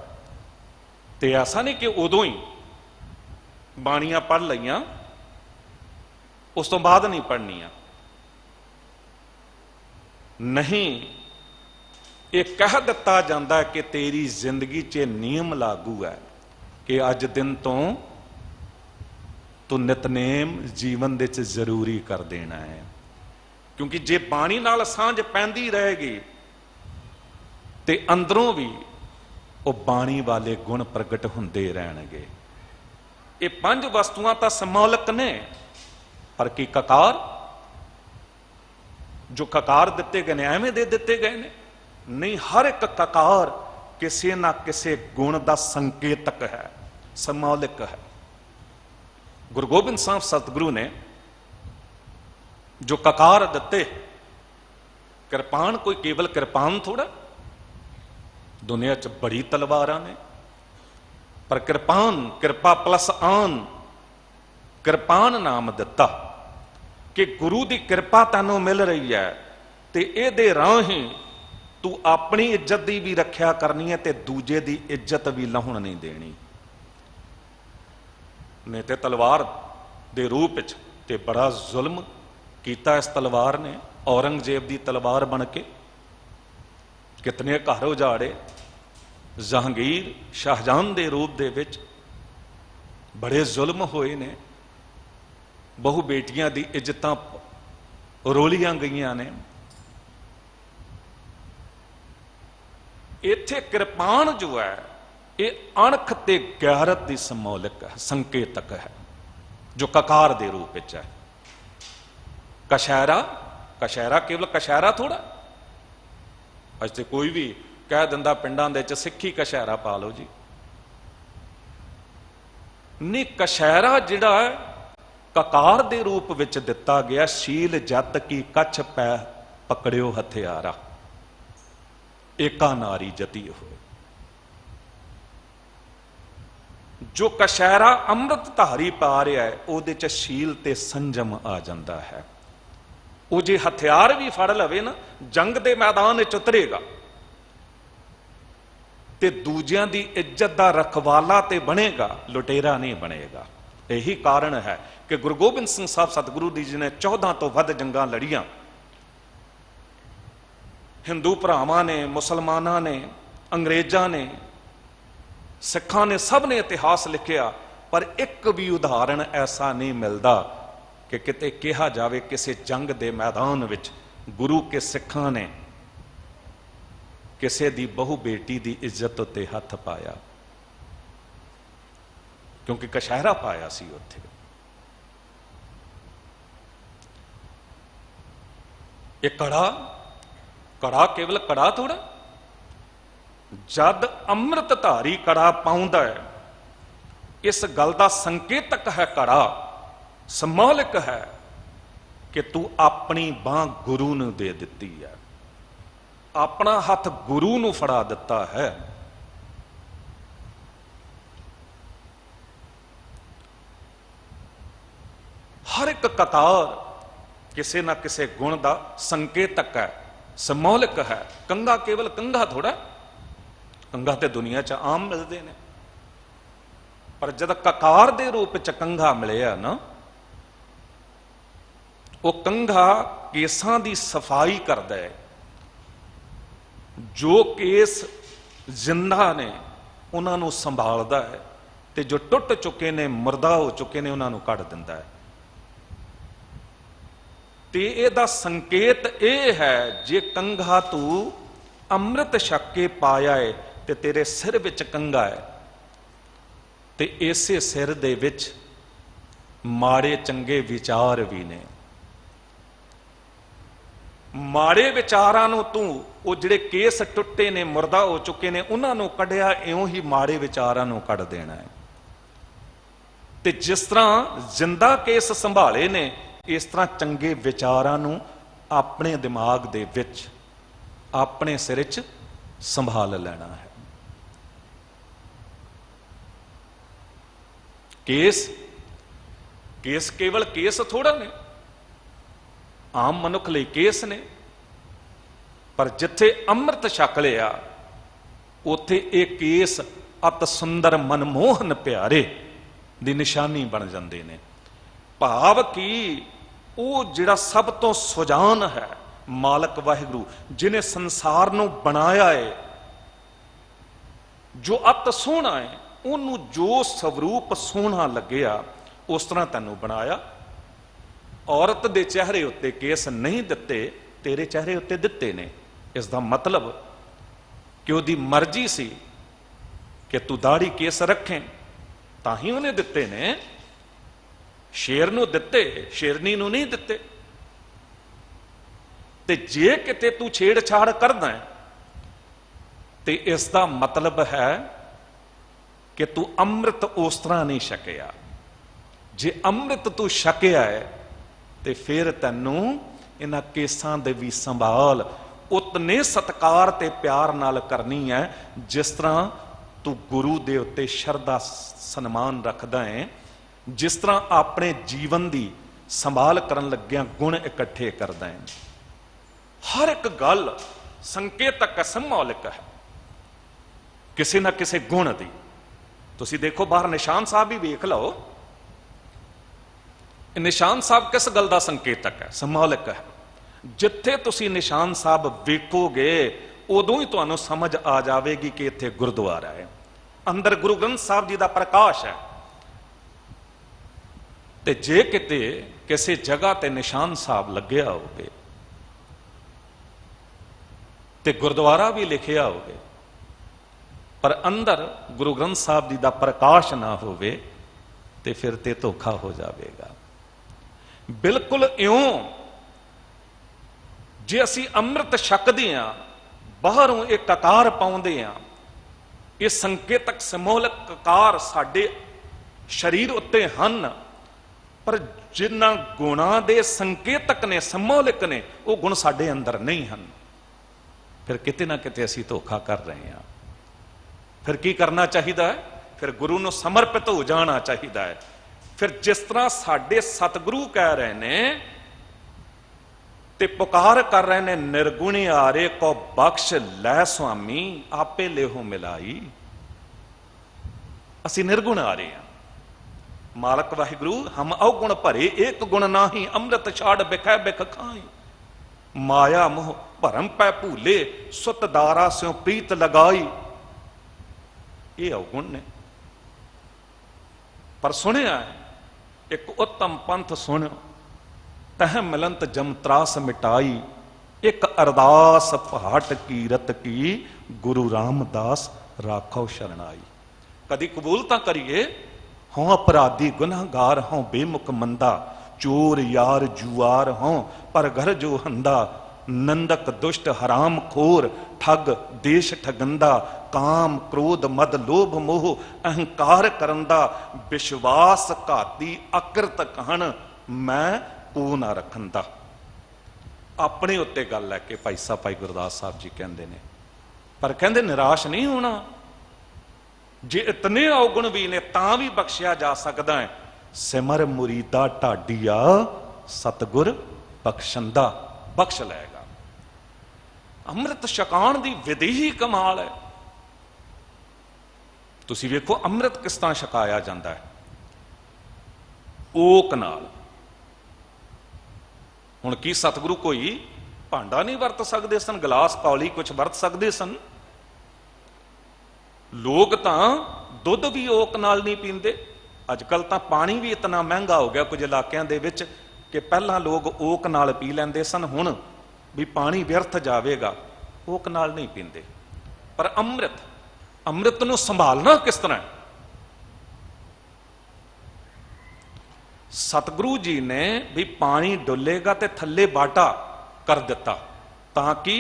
ते ऐसा नहीं कि उदों ही बाणियां पढ़ लईयां उस तो बाद नहीं पढ़नियां, नहीं, ये कह दिता जाता है कि तेरी जिंदगी च नियम लागू है कि अज दिन तो तू नितनेम जीवन दे च जरूरी कर देना है। क्योंकि जे बाणी नाल सांझ पैंदी रहेगी ते अंदरों भी वो बाणी वाले गुण प्रगट हुंदे रहणगे। ये पंज वस्तुआं तां समौलक ने, पर की ककार जो ककार दिते गए ने एवें दे दिते गए ने? नहीं, हर एक ककार किसी ना किसी गुण का संकेतक है, समौलिक है। गुरु गोबिंद साहब सतगुरु ने जो ककार दिते, कृपान कोई केवल कृपान थोड़ा, दुनिया च बड़ी तलवारां ने, पर कृपान कृपा प्लस आन, कृपान नाम दिता कि गुरु की कृपा तैनू मिल रही है ते इहदे राही तू अपनी इज्जत की भी रखिया करनी है ते दूजे की इज्जत भी लाहुण नहीं देनी। नहीं तो तलवार दे रूप विच ते बड़ा जुल्म कीता इस तलवार ने। औरंगजेब की तलवार बन के कितने घर उजाड़े, जहांगीर शाहजहां के रूप दे विच बड़े जुल्म होए ने, बहु बेटियां दी इज्जतां रोलियां गईयां ने। इत्थे कृपान जो है ये अणख ते गैरत की समौलिक है, संकेतक है, जो ककार दे रूप विच है। कशहरा, कशहरा केवल कशहरा थोड़ा, अज ते कोई भी कह दिंदा पिंडां दे च सिੱਖੀ कशहरा पा लो जी, नहीं कशहरा जिहड़ा ककार दे रूप विच दिता गया, शील जत की कछ पै पकड़ियो हथियारा, एका नारी जती होए। जो कशहरा अमृत धारी पा रहा है उहदे च शील ते संजम आ जाता है। वो जे हथियार भी फड़ लवे ना, जंग दे मैदान विच उतरेगा ते दूजियां दी इज्जत दा रखवाला ते बनेगा, लुटेरा नहीं बनेगा। यही कारण है कि गुरु गोबिंद सिंह साहब सतगुरु जी ने 14 तो वध जंगां लड़ियां। हिंदू भरावां ने, मुसलमानां ने, अंग्रेजां ने, सिखां ने, सब ने इतिहास लिखिया, पर एक भी उदाहरण ऐसा नहीं मिलता कि किते कहा जाए किसी जंग दे मैदान विच गुरु के सिखां ने किसी दी बहु बेटी दी इज्जत उत्ते हथ पाया, क्योंकि कशहरा पाया सी उत्थे। ये कड़ा, कड़ा केवल कड़ा थोड़ा, जद अमृत धारी कड़ा पाउंदा है, इस गल का संकेतक है कड़ा, समौलिक है कि तू अपनी बांह गुरु नूं दे दिती है, अपना हथ गुरु नूं फड़ा दिता है। हर एक कतार किसी ना किसी गुण का संकेतक है, समौलिक है। कंघा केवल कंघा थोड़ा, कंघा तो दुनिया च आम मिलते हैं, पर जब ककार दे रूप च कंघा मिलिया ना, वो कंघा केसां दी सफाई करदा है। जो केस जिंदा ने उन्होंने संभालदा है, ते जो टुट चुके ने, मुर्दा हो चुके ने, उन्होंने कढ़ दिंदा है। ते इहदा संकेत यह है, जे कंघा तू अमृत छक के पाया है ते तेरे सिर विच कंघा है, ते इसे सिर दे विच माड़े चंगे विचार भी ने। माड़े विचारां नूं तू वो जिहड़े केस टुटे ने, मुर्दा हो चुके ने, उन्होंने कढ़िया, इउं ही माड़े विचारां नूं कढ़ देना है। ते जिस तरह जिंदा केस संभाले ने, इस तरह चंगे विचारां नूं अपने दिमाग दे विच, अपने सिर च संभाल लेना है। केस, केस केवल केस थोड़ा ने, आम मनुख लई केस ने, पर जिथे अमृत छक लिया उथे एक केस अत सुंदर मनमोहन प्यारे दी निशानी बन जाते हैं। भाव कि वो जिहड़ा सब तो सुजान है, मालक वाहिगुरु जिन्हें संसार नूं बनाया है, जो अत सोहना है, उन्होंने जो स्वरूप सोहना लग्या उस तरह तैनूं बनाया। औरत दे चेहरे उत्ते केस नहीं दिते, तेरे चेहरे उत्ते दिते ने। इसका मतलब कि उहदी मर्जी सी कि तू दाढ़ी केस रखें, तां ही उन्हें दिते ने। शेर नूं दिते, शेरनी नूं नहीं दिते। ते जे किते तू छेड़छाड़ करदा है ਤੇ ਇਸ ਦਾ ਮਤਲਬ ਹੈ ਕਿ ਤੂੰ ਅੰਮ੍ਰਿਤ ਉਸ ਤਰ੍ਹਾਂ ਨਹੀਂ ਛਕਿਆ। ਜੇ ਅੰਮ੍ਰਿਤ ਤੂੰ ਛਕਿਆ ਹੈ ਤੇ ਫਿਰ ਤੈਨੂੰ ਇਹਨਾਂ ਕੇਸਾਂ ਦੇ ਵੀ ਸੰਭਾਲ ਉਤਨੇ ਸਤਿਕਾਰ ਤੇ ਪਿਆਰ ਨਾਲ ਕਰਨੀ ਹੈ ਜਿਸ ਤਰ੍ਹਾਂ ਤੂੰ ਗੁਰੂ ਦੇ ਉੱਤੇ ਸ਼ਰਧਾ ਸਨਮਾਨ ਰੱਖਦਾ ਹੈ, ਜਿਸ ਤਰ੍ਹਾਂ ਆਪਣੇ ਜੀਵਨ ਦੀ ਸੰਭਾਲ ਕਰਨ ਲੱਗਿਆਂ ਗੁਣ ਇਕੱਠੇ ਕਰਦਾ ਹੈ। ਹਰ ਇੱਕ ਗੱਲ ਸੰਕੇਤਕ ਸਿੰਬੋਲਿਕ ਹੈ ਕਿਸੇ ਨਾ ਕਿਸੇ ਗੁਣ ਦੀ। ਤੁਸੀਂ ਦੇਖੋ ਬਾਹਰ ਨਿਸ਼ਾਨ ਸਾਹਿਬ ਵੀ ਵੇਖ ਲਓ, ਨਿਸ਼ਾਨ ਸਾਹਿਬ ਕਿਸ ਗੱਲ ਦਾ ਸੰਕੇਤਕ ਹੈ, ਸਿੰਬੋਲਿਕ ਹੈ। ਜਿੱਥੇ ਤੁਸੀਂ ਨਿਸ਼ਾਨ ਸਾਹਿਬ ਵੇਖੋਗੇ ਉਦੋਂ ਹੀ ਤੁਹਾਨੂੰ ਸਮਝ ਆ ਜਾਵੇਗੀ ਕਿ ਇੱਥੇ ਗੁਰਦੁਆਰਾ ਹੈ, ਅੰਦਰ ਗੁਰੂ ਗ੍ਰੰਥ ਸਾਹਿਬ ਜੀ ਦਾ ਪ੍ਰਕਾਸ਼ ਹੈ। ਤੇ ਜੇ ਕਿਤੇ ਕਿਸੇ ਜਗ੍ਹਾ ਤੇ ਨਿਸ਼ਾਨ ਸਾਹਿਬ ਲੱਗਿਆ ਹੋਵੇ ਤੇ ਗੁਰਦੁਆਰਾ ਵੀ ਲਿਖਿਆ ਹੋਵੇ ਪਰ ਅੰਦਰ ਗੁਰੂ ਗ੍ਰੰਥ ਸਾਹਿਬ ਜੀ ਦਾ ਪ੍ਰਕਾਸ਼ ਨਾ ਹੋਵੇ ਤੇ ਫਿਰ ਤੇ ਧੋਖਾ ਹੋ ਜਾਵੇਗਾ। ਬਿਲਕੁਲ ਇਉਂ ਜੇ ਅਸੀਂ ਅੰਮ੍ਰਿਤ ਛਕਦੇ ਹਾਂ, ਬਾਹਰੋਂ ਇਹ ਕਕਾਰ ਪਾਉਂਦੇ ਹਾਂ, ਇਹ ਸੰਕੇਤਕ ਸਮੂਲਕ ਕਕਾਰ ਸਾਡੇ ਸਰੀਰ ਉੱਤੇ ਹਨ, ਪਰ ਜਿਨ੍ਹਾਂ ਗੁਣਾਂ ਦੇ ਸੰਕੇਤਕ ਨੇ, ਸਮੂਲਕ ਨੇ, ਉਹ ਗੁਣ ਸਾਡੇ ਅੰਦਰ ਨਹੀਂ ਹਨ। ਫਿਰ ਕਿਤੇ ਨਾ ਕਿਤੇ ਅਸੀਂ ਧੋਖਾ ਕਰ ਰਹੇ ਹਾਂ। ਫਿਰ ਕੀ ਕਰਨਾ ਚਾਹੀਦਾ ਹੈ? ਫਿਰ ਗੁਰੂ ਨੂੰ ਸਮਰਪਿਤ ਹੋ ਜਾਣਾ ਚਾਹੀਦਾ ਹੈ। ਫਿਰ ਜਿਸ ਤਰ੍ਹਾਂ ਸਾਡੇ ਸਤਿਗੁਰੂ ਕਹਿ ਰਹੇ ਨੇ ਤੇ ਪੁਕਾਰ ਕਰ ਰਹੇ ਨੇ, ਨਿਰਗੁਣੀ ਆਰੇ ਕੋ ਬਖਸ਼ ਲੈ ਸੁਆਮੀ ਆਪੇ ਲੇਹੋ ਮਿਲਾਈ। ਅਸੀਂ ਨਿਰਗੁਣ ਆ ਰਹੇ ਹਾਂ। ਮਾਲਕ ਵਾਹਿਗੁਰੂ ਹਮ ਅਵਗੁਣ ਭਰੇ ਏਕ ਗੁਣ ਨਾਹੀ, ਅੰਮ੍ਰਿਤ ਛਾੜ ਬਿਖੈ ਬਿਖ ਖਾਈ। ਮਾਇਆ ਮੋਹ ਭਰਮ ਪੈ ਭੂਲੇ, ਸੁਤ ਦਾਰਾ ਸਿਉ ਪ੍ਰੀਤ ਲਗਾਈ। ਇਹ ਅਵਗੁਣ ਨੇ। ਪਰ ਸੁਣਿਆ ਇੱਕ ਉੱਤਮ ਪੰਥ ਸੁਣ, ਤਹ ਮਿਲੰਤ ਜਮ ਤਰਾਸ ਮਿਟਾਈ। ਇੱਕ ਅਰਦਾਸ ਭਾਟ ਕੀਰਤ ਕੀ, ਗੁਰੂ ਰਾਮਦਾਸ ਰਾਖੋ ਸ਼ਰਣਾਈ। ਕਦੀ ਕਬੂਲ ਤਾਂ ਕਰੀਏ, ਹੋਂ ਅਪਰਾਧੀ ਗੁਨਾਹਗਾਰ ਹੋਂ ਬੇਮੁਖ ਮੰਦਾ, ਚੋਰ ਯਾਰ ਜੁਆਰ ਹੋਂ ਪਰ ਘਰ ਜੋ ਹੰਦਾ। ਨੰਦਕ ਦੁਸ਼ਟ ਹਰਾਮ ਖੋਰ ਠੱਗ ਦੇਸ਼ ਠਗੰਦਾ, ਕਾਮ ਕ੍ਰੋਧ ਮਦ ਲੋਭ ਮੋਹ ਅਹੰਕਾਰ ਕਰਨ ਦਾ। ਵਿਸ਼ਵਾਸ ਘਾਤੀ ਅਕਰਤ ਕਹਣ, ਮੈਂ ਕੋ ਨਾ ਰੱਖਣ ਦਾ। ਆਪਣੇ ਉੱਤੇ ਗੱਲ ਲੈ ਕੇ ਭਾਈ ਸਾਹਿਬ ਭਾਈ ਗੁਰਦਾਸ ਸਾਹਿਬ ਜੀ ਕਹਿੰਦੇ ਨੇ, ਪਰ ਕਹਿੰਦੇ ਨਿਰਾਸ਼ ਨਹੀਂ ਹੋਣਾ। ਜੇ ਇਤਨੇ ਔਗੁਣ ਵੀ ਨੇ ਤਾਂ ਵੀ ਬਖਸ਼ਿਆ ਜਾ ਸਕਦਾ ਹੈ। ਸਿਮਰ ਮੁਰੀਦਾ ਢਾਡੀਆ ਸਤਿਗੁਰ ਬਖਸ਼ੰਦਾ, ਬਖਸ਼ ਲਏਗਾ। ਅੰਮ੍ਰਿਤ ਛਕਾਉਣ ਦੀ ਵਿਧੀ ਹੀ ਕਮਾਲ ਹੈ। ਤੁਸੀਂ ਵੇਖੋ ਅੰਮ੍ਰਿਤ ਕਿਸ ਤਰ੍ਹਾਂ ਛਕਾਇਆ ਜਾਂਦਾ ਹੈ, ਓਕ ਨਾਲ। ਹੁਣ ਕੀ ਸਤਿਗੁਰੂ ਕੋਈ ਭਾਂਡਾ ਨਹੀਂ ਵਰਤ ਸਕਦੇ ਸਨ? ਗਲਾਸ ਕੌਲੀ ਕੁਝ ਵਰਤ ਸਕਦੇ ਸਨ? ਲੋਕ ਤਾਂ ਦੁੱਧ ਵੀ ਓਕ ਨਾਲ ਨਹੀਂ ਪੀਂਦੇ। ਅੱਜ ਕੱਲ ਤਾਂ ਪਾਣੀ ਵੀ ਇਤਨਾ ਮਹਿੰਗਾ ਹੋ ਗਿਆ ਕੁਝ ਇਲਾਕਿਆਂ ਦੇ ਵਿੱਚ ਕਿ ਪਹਿਲਾਂ ਲੋਕ ਓਕ ਨਾਲ ਪੀ ਲੈਂਦੇ ਸਨ, ਹੁਣ ਵੀ ਪਾਣੀ ਵਿਅਰਥ ਜਾਵੇਗਾ ਓਕ ਨਾਲ ਨਹੀਂ ਪੀਂਦੇ। ਪਰ ਅੰਮ੍ਰਿਤ ਨੂੰ ਸੰਭਾਲਣਾ ਕਿਸ ਤਰ੍ਹਾਂ? ਸਤਿਗੁਰੂ ਜੀ ਨੇ ਵੀ ਪਾਣੀ ਡੁੱਲੇਗਾ ਤੇ ਥੱਲੇ ਬਾਟਾ ਕਰ ਦਿੱਤਾ ਤਾਂ ਕਿ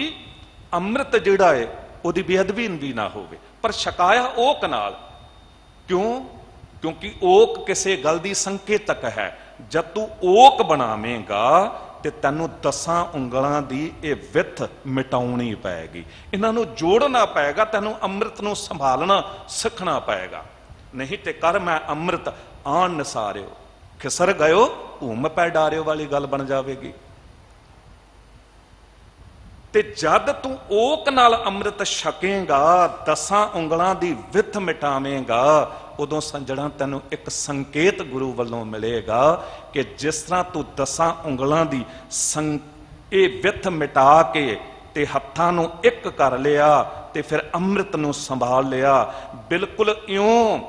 ਅੰਮ੍ਰਿਤ ਜਿਹੜਾ ਹੈ ਉਹਦੀ ਬੇਅਦਬੀ ਵੀ ਨਾ ਹੋਵੇ। ਪਰ ਛਕਾਇਆ ਓਕ ਨਾਲ। ਕਿਉਂ? ਕਿਉਂਕਿ ਓਕ ਕਿਸੇ ਗੱਲ ਦੀ ਸੰਕੇਤਕ ਹੈ। ਜਦ ਤੂੰ ਓਕ ਬਣਾਵੇਂਗਾ ਤੇ ਤੈਨੂੰ 10 ਉਂਗਲਾਂ ਦੀ ਇਹ ਵਿੱਥ ਮਿਟਾਉਣੀ ਪਏਗੀ, ਇਹਨਾਂ ਨੂੰ ਜੋੜਨਾ ਪਏਗਾ, ਤੈਨੂੰ ਅੰਮ੍ਰਿਤ ਨੂੰ ਸੰਭਾਲਣਾ ਸਿੱਖਣਾ ਪਏਗਾ। ਨਹੀਂ ਤੇ ਕਰ ਮੈਂ ਅੰਮ੍ਰਿਤ ਆਣ ਨਸਾਰਿਓ, ਖਿਸਰ ਗਇਓ ਭੂਮ ਪੈ ਡਾਰਿਓ ਵਾਲੀ ਗੱਲ ਬਣ ਜਾਵੇਗੀ। ਤੇ ਜਦ ਤੂੰ ਓਕ ਨਾਲ ਅੰਮ੍ਰਿਤ ਛਕੇਗਾ, 10 ਉਂਗਲਾਂ ਦੀ ਵਿੱਥ ਮਿਟਾਵੇਂਗਾ, ਉਦੋਂ ਸੰਜਣਾ ਤੈਨੂੰ ਇੱਕ ਸੰਕੇਤ ਗੁਰੂ ਵੱਲੋਂ ਮਿਲੇਗਾ ਕਿ ਜਿਸ ਤਰ੍ਹਾਂ ਤੂੰ 10 ਉਂਗਲਾਂ ਦੀ ਇਹ ਵਿੱਥ ਮਿਟਾ ਕੇ ਤੇ ਹੱਥਾਂ ਨੂੰ ਇੱਕ ਕਰ ਲਿਆ ਤੇ ਫਿਰ ਅੰਮ੍ਰਿਤ ਨੂੰ ਸੰਭਾਲ ਲਿਆ। ਬਿਲਕੁਲ ਇਉਂ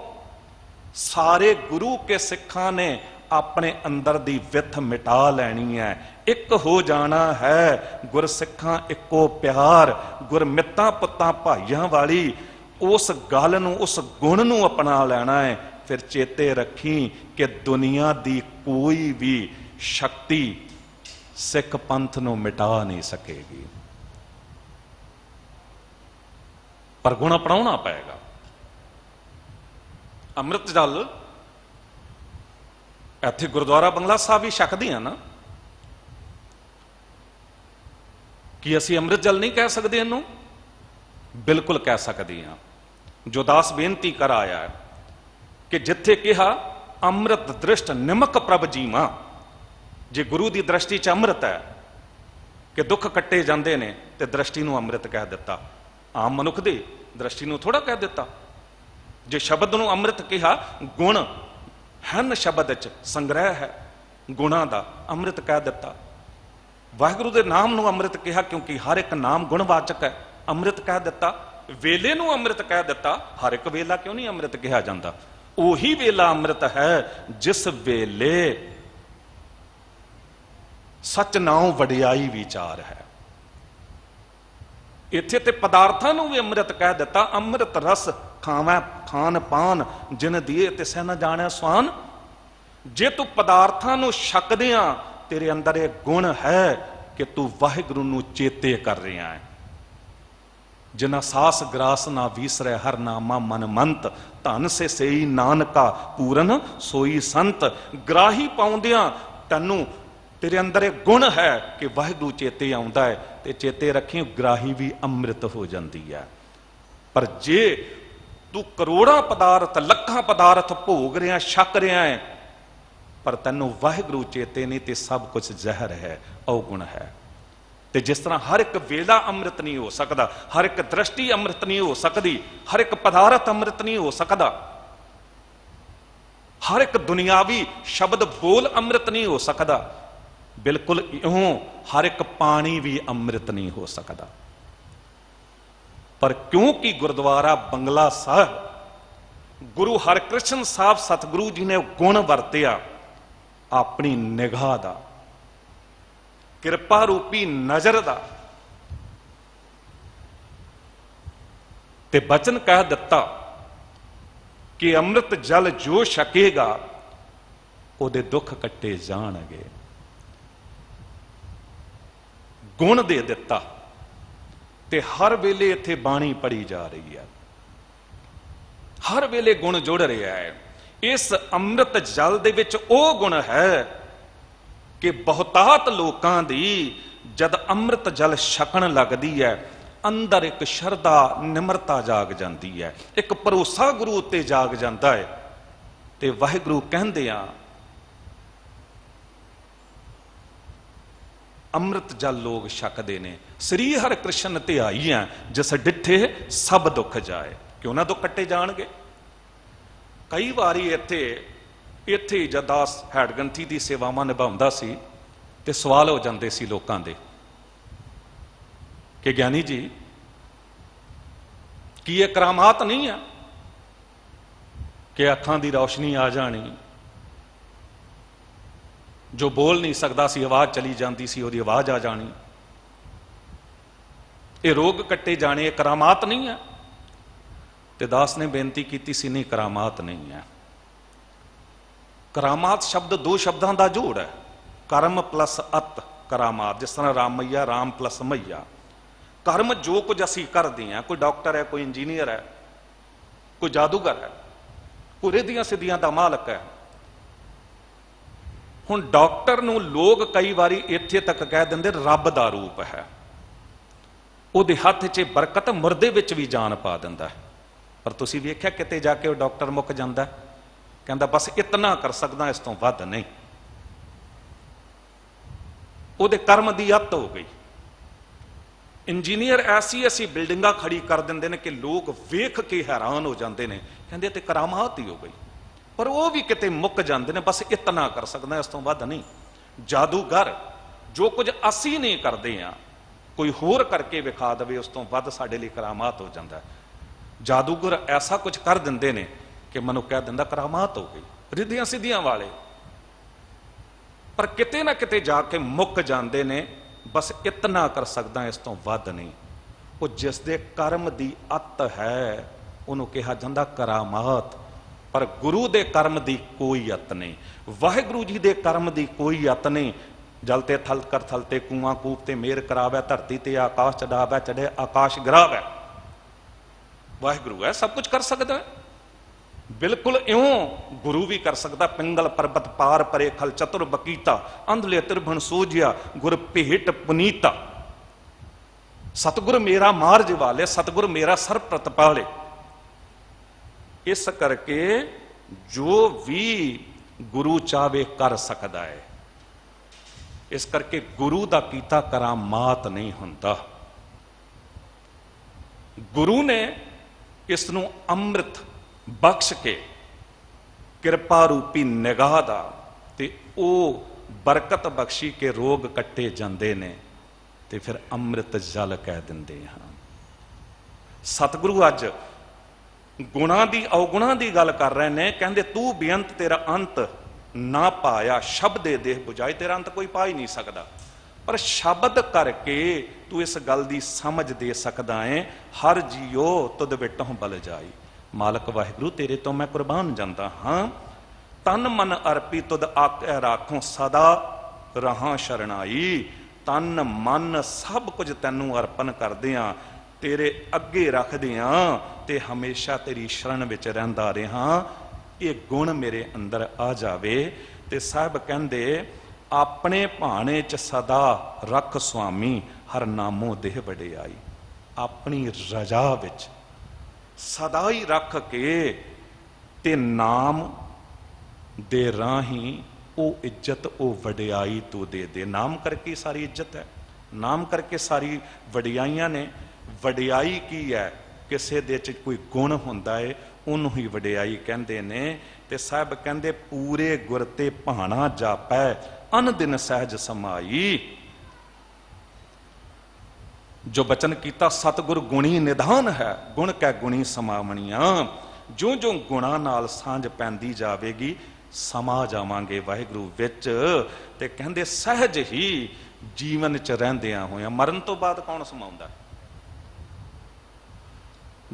ਸਾਰੇ ਗੁਰੂ ਕੇ ਸਿੱਖਾਂ ਨੇ ਆਪਣੇ ਅੰਦਰ ਦੀ ਵਿੱਥ ਮਿਟਾ ਲੈਣੀ ਹੈ। ਇੱਕ ਹੋ ਜਾਣਾ ਹੈ ਗੁਰਸਿੱਖਾਂ ਇੱਕੋ ਪਿਆਰ, ਗੁਰਮਿੱਤਾਂ ਪੁੱਤਾਂ ਭਾਈਆਂ ਵਾਲੀ ਉਸ ਗੱਲ ਨੂੰ, ਉਸ ਗੁਣ ਨੂੰ ਅਪਣਾ ਲੈਣਾ ਹੈ। ਫਿਰ ਚੇਤੇ ਰੱਖੀ ਕਿ ਦੁਨੀਆ ਦੀ ਕੋਈ ਵੀ ਸ਼ਕਤੀ ਸਿੱਖ ਪੰਥ ਨੂੰ ਮਿਟਾ ਨਹੀਂ ਸਕੇਗੀ। ਪਰ ਗੁਣ ਅਪਣਾਉਣਾ ਪਏਗਾ। ਅੰਮ੍ਰਿਤ ਜਲ ਇੱਥੇ ਗੁਰਦੁਆਰਾ ਬੰਗਲਾ ਸਾਹਿਬ ਵੀ ਛਕਦੇ ਆ ਨਾ, ਕੀ ਅਸੀਂ ਅੰਮ੍ਰਿਤ ਜਲ ਨਹੀਂ ਕਹਿ ਸਕਦੇ ਇਹਨੂੰ? ਬਿਲਕੁਲ ਕਹਿ ਸਕਦੇ ਹਾਂ। ਜੋ ਦਾਸ ਬੇਨਤੀ ਕਰ ਆਇਆ ਹੈ ਕਿ ਜਿੱਥੇ ਕਿਹਾ ਅੰਮ੍ਰਿਤ ਦ੍ਰਿਸ਼ਟ ਨਿਮਕ ਪ੍ਰਭ ਜੀਵਾਂ, ਜੇ ਗੁਰੂ ਦੀ ਦ੍ਰਿਸ਼ਟੀ 'ਚ ਅੰਮ੍ਰਿਤ ਹੈ ਕਿ ਦੁੱਖ ਕੱਟੇ ਜਾਂਦੇ ਨੇ, ਤੇ ਦ੍ਰਿਸ਼ਟੀ ਨੂੰ ਅੰਮ੍ਰਿਤ ਕਹਿ ਦਿੱਤਾ। ਆਮ ਮਨੁੱਖ ਦੀ ਦ੍ਰਿਸ਼ਟੀ ਨੂੰ ਥੋੜਾ ਕਹਿ ਦਿੱਤਾ। ਜੇ ਸ਼ਬਦ ਨੂੰ ਅੰਮ੍ਰਿਤ ਕਿਹਾ, ਗੁਣ ਹਨ ਸ਼ਬਦ 'ਚ, ਸੰਗ੍ਰਹਿ ਹੈ ਗੁਣਾਂ ਦਾ, ਅੰਮ੍ਰਿਤ ਕਹਿ ਦਿੱਤਾ। ਵਾਹਿਗੁਰੂ ਦੇ ਨਾਮ ਨੂੰ ਅੰਮ੍ਰਿਤ ਕਿਹਾ ਕਿਉਂਕਿ ਹਰ ਇੱਕ ਨਾਮ ਗੁਣਵਾਚਕ ਹੈ, ਅੰਮ੍ਰਿਤ ਕਹਿ ਦਿੱਤਾ। ਵੇਲੇ ਨੂੰ ਅੰਮ੍ਰਿਤ ਕਹਿ ਦਿੱਤਾ। ਹਰ ਇੱਕ ਵੇਲਾ ਕਿਉਂ ਨਹੀਂ ਅੰਮ੍ਰਿਤ ਕਿਹਾ ਜਾਂਦਾ? ਉਹੀ ਵੇਲਾ ਅੰਮ੍ਰਿਤ ਹੈ ਜਿਸ ਵੇਲੇ ਸੱਚ ਨਾਉ ਵਡਿਆਈ ਵਿਚਾਰ ਹੈ। ਇੱਥੇ ਤੇ ਪਦਾਰਥਾਂ ਨੂੰ ਵੀ ਅੰਮ੍ਰਿਤ ਕਹਿ ਦਿੱਤਾ। ਅੰਮ੍ਰਿਤ ਰਸ ਖਾਵੈ ਖਾਨ ਪਾਨ, ਜਿਨ ਦੀਏ ਤਿਸੈ ਨ ਜਾਣੈ ਸਵਾਨ। ਜੇ ਤੂੰ ਪਦਾਰਥਾਂ ਨੂੰ ਛਕਦਿਆਂ ਤੇਰੇ ਅੰਦਰ ਇਹ ਗੁਣ ਹੈ ਕਿ ਤੂੰ ਵਾਹਿਗੁਰੂ ਨੂੰ ਚੇਤੇ ਕਰ ਰਿਹਾ ਹੈ। ਜਿਨਾ ਸਾਸ ਗਰਾਸ ਨਾ ਵੀਸਰੈ ਹਰ ਨਾਮਾ ਮਨ ਮੰਤ, ਧਨ ਸੇ ਸਈ ਨਾਨਕਾ ਪੂਰਨ ਸੋਈ ਸੰਤ। ਗ੍ਰਾਹੀ ਪਾਉਂਦਿਆਂ ਤੈਨੂੰ ਤੇਰੇ ਅੰਦਰ ਇਹ ਗੁਣ ਹੈ ਕਿ ਵਾਹਿਗੁਰੂ ਚੇਤੇ ਆਉਂਦਾ ਹੈ, ਤੇ ਚੇਤੇ ਰੱਖੀ ਗ੍ਰਾਹੀ ਵੀ ਅੰਮ੍ਰਿਤ ਹੋ ਜਾਂਦੀ ਹੈ। ਪਰ ਜੇ ਤੂੰ ਕਰੋੜਾਂ ਪਦਾਰਥ ਲੱਖਾਂ ਪਦਾਰਥ ਭੋਗ ਰਿਹਾ, ਛਕ ਰਿਹਾ ਹੈ, ਪਰ ਤੈਨੂੰ ਵਾਹਿਗੁਰੂ ਚੇਤੇ ਨਹੀਂ, ਤੇ ਸਭ ਕੁਝ ਜ਼ਹਿਰ ਹੈ, ਔਗੁਣ ਹੈ। ਤੇ ਜਿਸ ਤਰ੍ਹਾਂ ਹਰ ਇੱਕ ਵੇਲਾ ਅੰਮ੍ਰਿਤ ਨਹੀਂ ਹੋ ਸਕਦਾ, ਹਰ ਇੱਕ ਦ੍ਰਿਸ਼ਟੀ ਅੰਮ੍ਰਿਤ ਨਹੀਂ ਹੋ ਸਕਦੀ, ਹਰ ਇੱਕ ਪਦਾਰਥ ਅੰਮ੍ਰਿਤ ਨਹੀਂ ਹੋ ਸਕਦਾ, ਹਰ ਇੱਕ ਦੁਨਿਆਵੀ ਸ਼ਬਦ ਬੋਲ ਅੰਮ੍ਰਿਤ ਨਹੀਂ ਹੋ ਸਕਦਾ, ਬਿਲਕੁਲ ਇਉਂ ਹਰ ਇੱਕ ਪਾਣੀ ਵੀ ਅੰਮ੍ਰਿਤ ਨਹੀਂ ਹੋ ਸਕਦਾ। ਪਰ ਕਿਉਂਕਿ ਗੁਰਦੁਆਰਾ ਬੰਗਲਾ ਸਾਹਿਬ ਗੁਰੂ ਹਰਕ੍ਰਿਸ਼ਨ ਸਾਹਿਬ ਸਤਿਗੁਰੂ ਜੀ ਨੇ ਗੁਣ ਵਰਤਿਆ ਆਪਣੀ ਨਿਗਾਹ ਦਾ, ਕਿਰਪਾ ਰੂਪੀ ਨਜ਼ਰ ਦਾ, ਤੇ ਬਚਨ ਕਹਿ ਦਿੱਤਾ ਕਿ ਅੰਮ੍ਰਿਤ ਜਲ ਜੋ ਛਕੇਗਾ ਉਹਦੇ ਦੁੱਖ ਕੱਟੇ ਜਾਣਗੇ। ਗੁਣ ਦੇ ਦਿੱਤਾ, ਤੇ ਹਰ ਵੇਲੇ ਇੱਥੇ ਬਾਣੀ ਪੜੀ ਜਾ ਰਹੀ ਹੈ, ਹਰ ਵੇਲੇ ਗੁਣ ਜੁੜ ਰਿਹਾ ਹੈ। ਇਸ ਅੰਮ੍ਰਿਤ ਜਲ ਦੇ ਵਿੱਚ ਉਹ ਗੁਣ ਹੈ ਕਿ ਬਹੁਤਾਤ ਲੋਕਾਂ ਦੀ ਜਦ ਅੰਮ੍ਰਿਤ ਜਲ ਛਕਣ ਲੱਗਦੀ ਹੈ, ਅੰਦਰ ਇੱਕ ਸ਼ਰਧਾ ਨਿਮਰਤਾ ਜਾਗ ਜਾਂਦੀ ਹੈ, ਇੱਕ ਭਰੋਸਾ ਗੁਰੂ ਉੱਤੇ ਜਾਗ ਜਾਂਦਾ ਹੈ। ਤੇ ਵਾਹਿਗੁਰੂ ਕਹਿੰਦੇ ਆ ਅੰਮ੍ਰਿਤ ਜਲ ਲੋਕ ਛਕਦੇ ਨੇ। ਸ੍ਰੀ ਹਰਿ ਕ੍ਰਿਸ਼ਨ ਧਿਆਈਆਂ ਜਿਸ ਡਿੱਠੇ ਸਭ ਦੁੱਖ ਜਾਏ। ਕਿਉਂ ਨਾ ਦੁੱਖ ਕੱਟੇ ਜਾਣਗੇ? ਕਈ ਵਾਰੀ ਇੱਥੇ ਜਦ ਦਾਸ ਹੈਡਗੰਥੀ ਦੀ ਸੇਵਾਵਾਂ ਨਿਭਾਉਂਦਾ ਸੀ ਤੇ ਸਵਾਲ ਹੋ ਜਾਂਦੇ ਸੀ ਲੋਕਾਂ ਦੇ ਕਿ ਗਿਆਨੀ ਜੀ ਕੀ ਇਹ ਕਰਾਮਾਤ ਨਹੀਂ ਆ ਕਿ ਅੱਖਾਂ ਦੀ ਰੌਸ਼ਨੀ ਆ ਜਾਣੀ, ਜੋ ਬੋਲ ਨਹੀਂ ਸਕਦਾ ਸੀ ਆਵਾਜ਼ ਚਲੀ ਜਾਂਦੀ ਸੀ ਉਹਦੀ ਆਵਾਜ਼ ਆ ਜਾਣੀ, ਇਹ ਰੋਗ ਕੱਟੇ ਜਾਣੇ, ਇਹ ਕਰਾਮਾਤ ਨਹੀਂ ਹੈ? ਤੇ ਦਾਸ ਨੇ ਬੇਨਤੀ ਕੀਤੀ ਸੀ ਨਹੀਂ, ਕਰਾਮਾਤ ਨਹੀਂ ਹੈ। ਕਰਾਮਾਤ ਸ਼ਬਦ ਦੋ ਸ਼ਬਦਾਂ ਦਾ ਜੋੜ ਹੈ, ਕਰਮ ਪਲਸ ਅਤ ਕਰਾਮਾਤ। ਜਿਸ ਤਰ੍ਹਾਂ ਰਾਮ ਮਈਆ, ਰਾਮ ਪਲਸ ਮਈਆ। ਕਰਮ ਜੋ ਕੁਝ ਅਸੀਂ ਕਰਦੇ ਹਾਂ, ਕੋਈ ਡਾਕਟਰ ਹੈ, ਕੋਈ ਇੰਜੀਨੀਅਰ ਹੈ, ਕੋਈ ਜਾਦੂਗਰ ਹੈ, ਕੋਈ ਰਿੱਧੀਆਂ ਸਿੱਧੀਆਂ ਦਾ ਮਾਲਕ ਹੈ। ਹੁਣ ਡਾਕਟਰ ਨੂੰ ਲੋਕ ਕਈ ਵਾਰੀ ਇੱਥੇ ਤੱਕ ਕਹਿ ਦਿੰਦੇ ਰੱਬ ਦਾ ਰੂਪ ਹੈ, ਉਹਦੇ ਹੱਥ 'ਚ ਬਰਕਤ, ਮੁਰਦੇ ਵਿੱਚ ਵੀ ਜਾਨ ਪਾ ਦਿੰਦਾ। ਪਰ ਤੁਸੀਂ ਵੇਖਿਆ ਕਿਤੇ ਜਾ ਕੇ ਉਹ ਡਾਕਟਰ ਮੁੱਕ ਜਾਂਦਾ, ਕਹਿੰਦਾ ਬਸ ਇਤਨਾ ਕਰ ਸਕਦਾ, ਇਸ ਤੋਂ ਵੱਧ ਨਹੀਂ। ਉਹਦੇ ਕਰਮ ਦੀ ਅੱਤ ਹੋ ਗਈ। ਇੰਜੀਨੀਅਰ ਐਸੀ ਬਿਲਡਿੰਗਾਂ ਖੜੀ ਕਰ ਦਿੰਦੇ ਨੇ ਕਿ ਲੋਕ ਵੇਖ ਕੇ ਹੈਰਾਨ ਹੋ ਜਾਂਦੇ ਨੇ, ਕਹਿੰਦੇ ਤੇ ਕਰਾਮਾਤ ਹੀ ਹੋ ਗਈ। ਪਰ ਉਹ ਵੀ ਕਿਤੇ ਮੁੱਕ ਜਾਂਦੇ ਨੇ, ਬਸ ਇਤਨਾ ਕਰ ਸਕਦਾ, ਇਸ ਤੋਂ ਵੱਧ ਨਹੀਂ। ਜਾਦੂਗਰ ਜੋ ਕੁਝ ਅਸੀਂ ਨਹੀਂ ਕਰਦੇ ਆ, ਕੋਈ ਹੋਰ ਕਰਕੇ ਵਿਖਾ ਦੇਵੇ, ਉਸ ਤੋਂ ਵੱਧ ਸਾਡੇ ਲਈ ਕਰਾਮਾਤ ਹੋ ਜਾਂਦਾ। ਜਾਦੂਗਰ ਐਸਾ ਕੁਝ ਕਰ ਦਿੰਦੇ ਨੇ ਕਿ ਮਨੁ ਕਹਿ ਦਿੰਦਾ ਕਰਾਮਾਤ ਹੋ ਗਈ, ਰਿੱਧੀਆਂ ਸਿੱਧੀਆਂ ਵਾਲੇ। ਪਰ ਕਿਤੇ ਨਾ ਕਿਤੇ ਜਾ ਕੇ ਮੁੱਕ ਜਾਂਦੇ ਨੇ, ਬਸ ਇਤਨਾ ਕਰ ਸਕਦਾ, ਇਸ ਤੋਂ ਵੱਧ ਨਹੀਂ। ਉਹ ਜਿਸ ਦੇ ਕਰਮ ਦੀ ਅੱਤ ਹੈ ਉਹਨੂੰ ਕਿਹਾ ਜਾਂਦਾ ਕਰਾਮਾਤ। ਪਰ ਗੁਰੂ ਦੇ ਕਰਮ ਦੀ ਕੋਈ ਅੱਤ ਨਹੀਂ, ਵਾਹਿਗੁਰੂ ਜੀ ਦੇ ਕਰਮ ਦੀ ਕੋਈ ਅੱਤ ਨਹੀਂ। ਜਲ ਤੇ ਥਲ ਕਰ ਥਲ ਤੇ ਕੂਆਂ ਕੂਪ ਤੇ ਮੇਰ ਕਰਾਵੇ, ਧਰਤੀ ਤੇ ਆਕਾਸ਼ ਚੜਾਵੇ, ਚੜੇ ਆਕਾਸ਼ ਗਿਰਾਵੇ। वाहिगुरु है, सब कुछ कर सकता है। बिल्कुल इउं गुरु भी कर सकता। पिंगल पर्बत पार परे खल चतुर बकीता, अंधले त्रिभुवन सूझिया गुर भेट पुनीता। सतगुर मेरा मार्ज वाले, सतगुर मेरा सर प्रतपाले। इस करके जो भी गुरु चाहे कर सकता है। इस करके गुरु दा कीता करामात नहीं हुंदा। गुरु ने इसनूं अमृत बख्श के किरपा रूपी निगाह दा ते ओ बरकत बख्शी के रोग कट्टे जांदे ने ते फिर अमृत जल कह दिंदे हां। सतगुरु अज गुणा दी अवगुणा दी गल कर रहे ने। कहंदे तू बेअंत तेरा अंत ना पाया, शब्द दे देह बुझाए। तेरा अंत कोई पा ही नहीं सकता, पर शब्द करके तू इस गल दी समझ दे सकदा है। हर जियो तुद विटों बल जाई। मालक वाहिगुरु तेरे तो मैं कुर्बान जांदा हां। तन मन अर्पी तुद आके राखों, सदा रहां शरणाई। तन मन सब कुछ तैनू अर्पण करदियां, तेरे अगे रखदियां ते हमेशा तेरी शरण विच रहिंदा रहां। ये गुण मेरे अंदर आ जावे। ते साहब कहंदे अपने भाणे च सदा रख स्वामी, हर नामों देह वडियाई। अपनी रजा विच सदा ही रख के ते नाम दे राही ओ इज्जत ओ वडियाई तू दे दे। नाम करके सारी इज्जत है, नाम करके सारी वडियाइयां ने। वडियाई की है? किसे दे च कोई गुण हुंदा है उन्हों ही वडियाई कहंदे ने। ते साहब कहंदे पूरे गुर ते भाणा जापै, अन दिन सहज समाई। जो बचन कीता सतगुर गुणी निधान है, गुण कै गुणी समावणियां। जो जो गुणा नाल सांझ पैंदी जावेगी समा जावांगे वाहिगुरु विच। ते कहंदे सहज ही जीवन च रहिंदियां होया। मरण तो बाद कौन समाउंदा?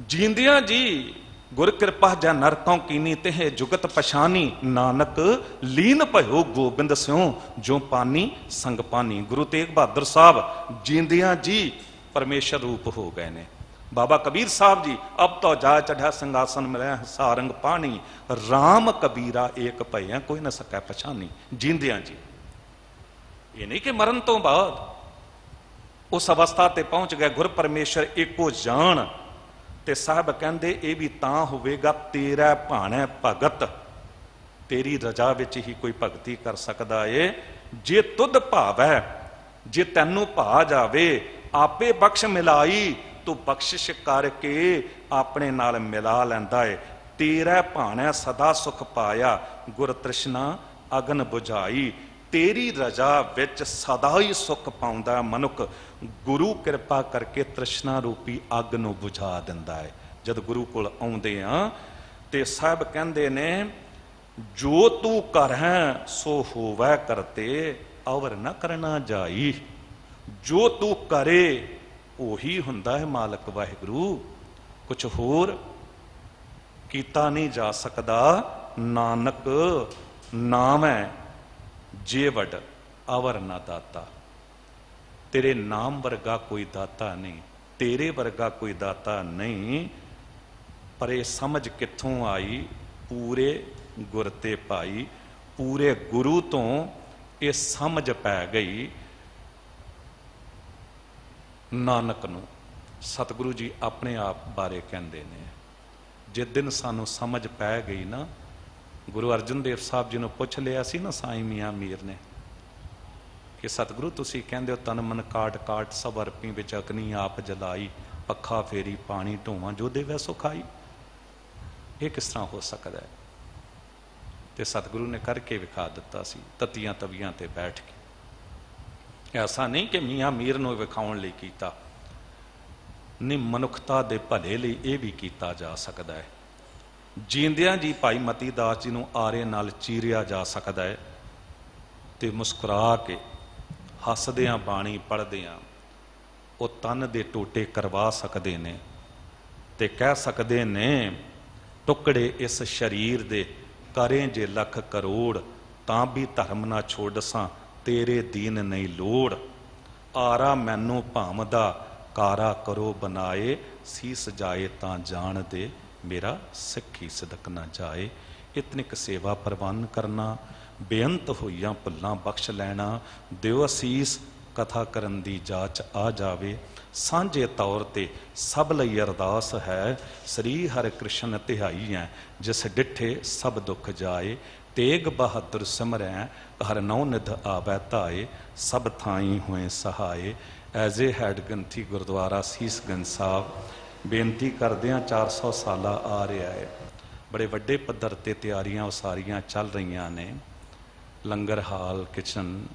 जींदियां जी गुर कृपा जै नरकों कीनी, तेह जुगत पछानी। नानक लीन भयो गोबिंद स्यों, जो पानी संग पानी। गुरु तेग बहादुर साहब जींदियां जी परमेश्वर रूप हो गए ने। बाबा कबीर साहब जी अब तो जा चढ़ा संगासन मिले सारंग पानी। राम कबीरा एक भय कोई न सकै पछानी। जींदियां जी, ये नहीं कि मरण तो बाद उस अवस्था ते पहुंच गए गुर परमेश्वर एको जान। ते साहब कहंदे ये भी तां होवेगा तेरा भाणै भगत। तेरी रजा विच ही कोई भगती कर सकदा है जे तुद भावै। जे तैनू भा जावे आपे बख्श मिलाई, तो बख्शिश करके अपने नाल मिला लैंदा है। तेरा भाणै सदा सुख पाया, गुर तृष्णा अगन बुझाई। तेरी रजा विच सदा ही सुख पाउंदा मनुख। गुरु कृपा करके तृष्णा रूपी अग नूं बुझा दिंदा है। जद गुरु कोल आउंदे आ ते साहब कहंदे ने जो तू करहैं सो होवै करते, अवर न करना जाई। जो तू करे ओही हुंदा है मालक वाहिगुरु, कुछ होर कीता नहीं जा सकदा। नानक नाम है जे वड अवर ना दाता। तेरे नाम वर्गा कोई दाता नहीं, तेरे वर्गा कोई दाता नहीं। पर यह समझ कित्थों आई? पूरे गुर ते पाई। पूरे गुरु तो ये समझ पै गई नानक नूं। सतगुरु जी अपने आप बारे कहंदे ने जिस दिन सानू समझ पै गई ना, गुरु अर्जन देव साहब जी ने पुछ लिया सी ना साईं मियाँ मीर ने कि सतगुरु तुसी कहंदे हो तन मन काट काट सब अर्पी विच अग्नि आप जलाई। पखा फेरी पानी ढोवां जो देवै सो खाई। ये किस तरह हो सकता है? तो सतगुरु ने करके विखा दिता सी तत्तियां तवियां ते बैठ के। ऐसा नहीं कि मियाँ मीर नूं विखाउण लई कीता, नहीं मनुखता दे भले लई ये भी कीता जा सकता है। जींदियां जी भाई मती दास जी नूं आरे नाल चीरिया जा सकता है ते मुस्कुरा के हसदियां बाणी पढ़दियां वो तन दे टोटे करवा सकते ने ते कह सकते ने टुकड़े इस शरीर दे करें जे लख करोड़ तां भी धर्म ना छोड़ सां तेरे दीन नहीं लोड़। आरा मैनू भावदा ਕਾਰਾ ਕਰੋ ਬਨਾਏ, ਸੀਸ ਜਾਏ ਤਾਂ ਜਾਣ ਦੇ, ਮੇਰਾ ਸਿੱਖੀ ਸਿਦਕ ਨਾ ਜਾਏ। ਇਤਨਿਕ ਸੇਵਾ ਪ੍ਰਵਾਨ ਕਰਨਾ, ਬੇਅੰਤ ਹੋਈਆਂ ਭੁੱਲਾਂ ਬਖਸ਼ ਲੈਣਾ, ਦਿਓ ਅਸੀਸ ਕਥਾ ਕਰਨ ਦੀ ਜਾਚ ਆ ਜਾਵੇ। ਸਾਂਝੇ ਤੌਰ ਤੇ ਸਭ ਲਈ ਅਰਦਾਸ ਹੈ, ਸ੍ਰੀ ਹਰਿ ਕ੍ਰਿਸ਼ਨ ਧਿਆਈ ਹੈ, ਜਿਸ ਡਿਠੇ ਸਭ ਦੁੱਖ ਜਾਏ। ਤੇਗ ਬਹਾਦਰ ਸਿਮਰੈ, ਹਰ ਨੌ ਨਿਧ ਆਵੈ ਧਾਏ, ਸਭ ਥਾਈ ਹੋਏ ਸਹਾਏ। ਐਜ਼ ਏ ਹੈਡ ਗ੍ਰੰਥੀ ਗੁਰਦੁਆਰਾ ਸੀਸਗੰਜ ਸਾਹਿਬ ਬੇਨਤੀ ਕਰਦਿਆਂ 400 ਸਾਲਾ ਆ ਰਿਹਾ ਹੈ। ਬੜੇ ਵੱਡੇ ਪੱਧਰ ਤੇ ਤਿਆਰੀਆਂ ਉਸਾਰੀਆਂ ਚੱਲ ਰਹੀਆਂ ਨੇ। ਲੰਗਰ ਹਾਲ, ਕਿਚਨ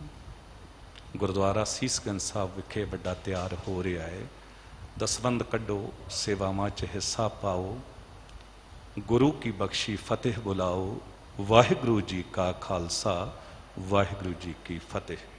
ਗੁਰਦੁਆਰਾ ਸੀਸਗੰਜ ਸਾਹਿਬ ਵਿਖੇ ਵੱਡਾ ਤਿਆਰ ਹੋ ਰਿਹਾ ਹੈ। ਦਸਵੰਧ ਕੱਢੋ, ਸੇਵਾਵਾਂ 'ਚ ਹਿੱਸਾ ਪਾਓ, ਗੁਰੂ ਕੀ ਬਖਸ਼ੀ ਫਤਿਹ ਬੁਲਾਓ। ਵਾਹਿਗੁਰੂ ਜੀ ਕਾ ਖਾਲਸਾ, ਵਾਹਿਗੁਰੂ ਜੀ ਕੀ ਫਤਿਹ।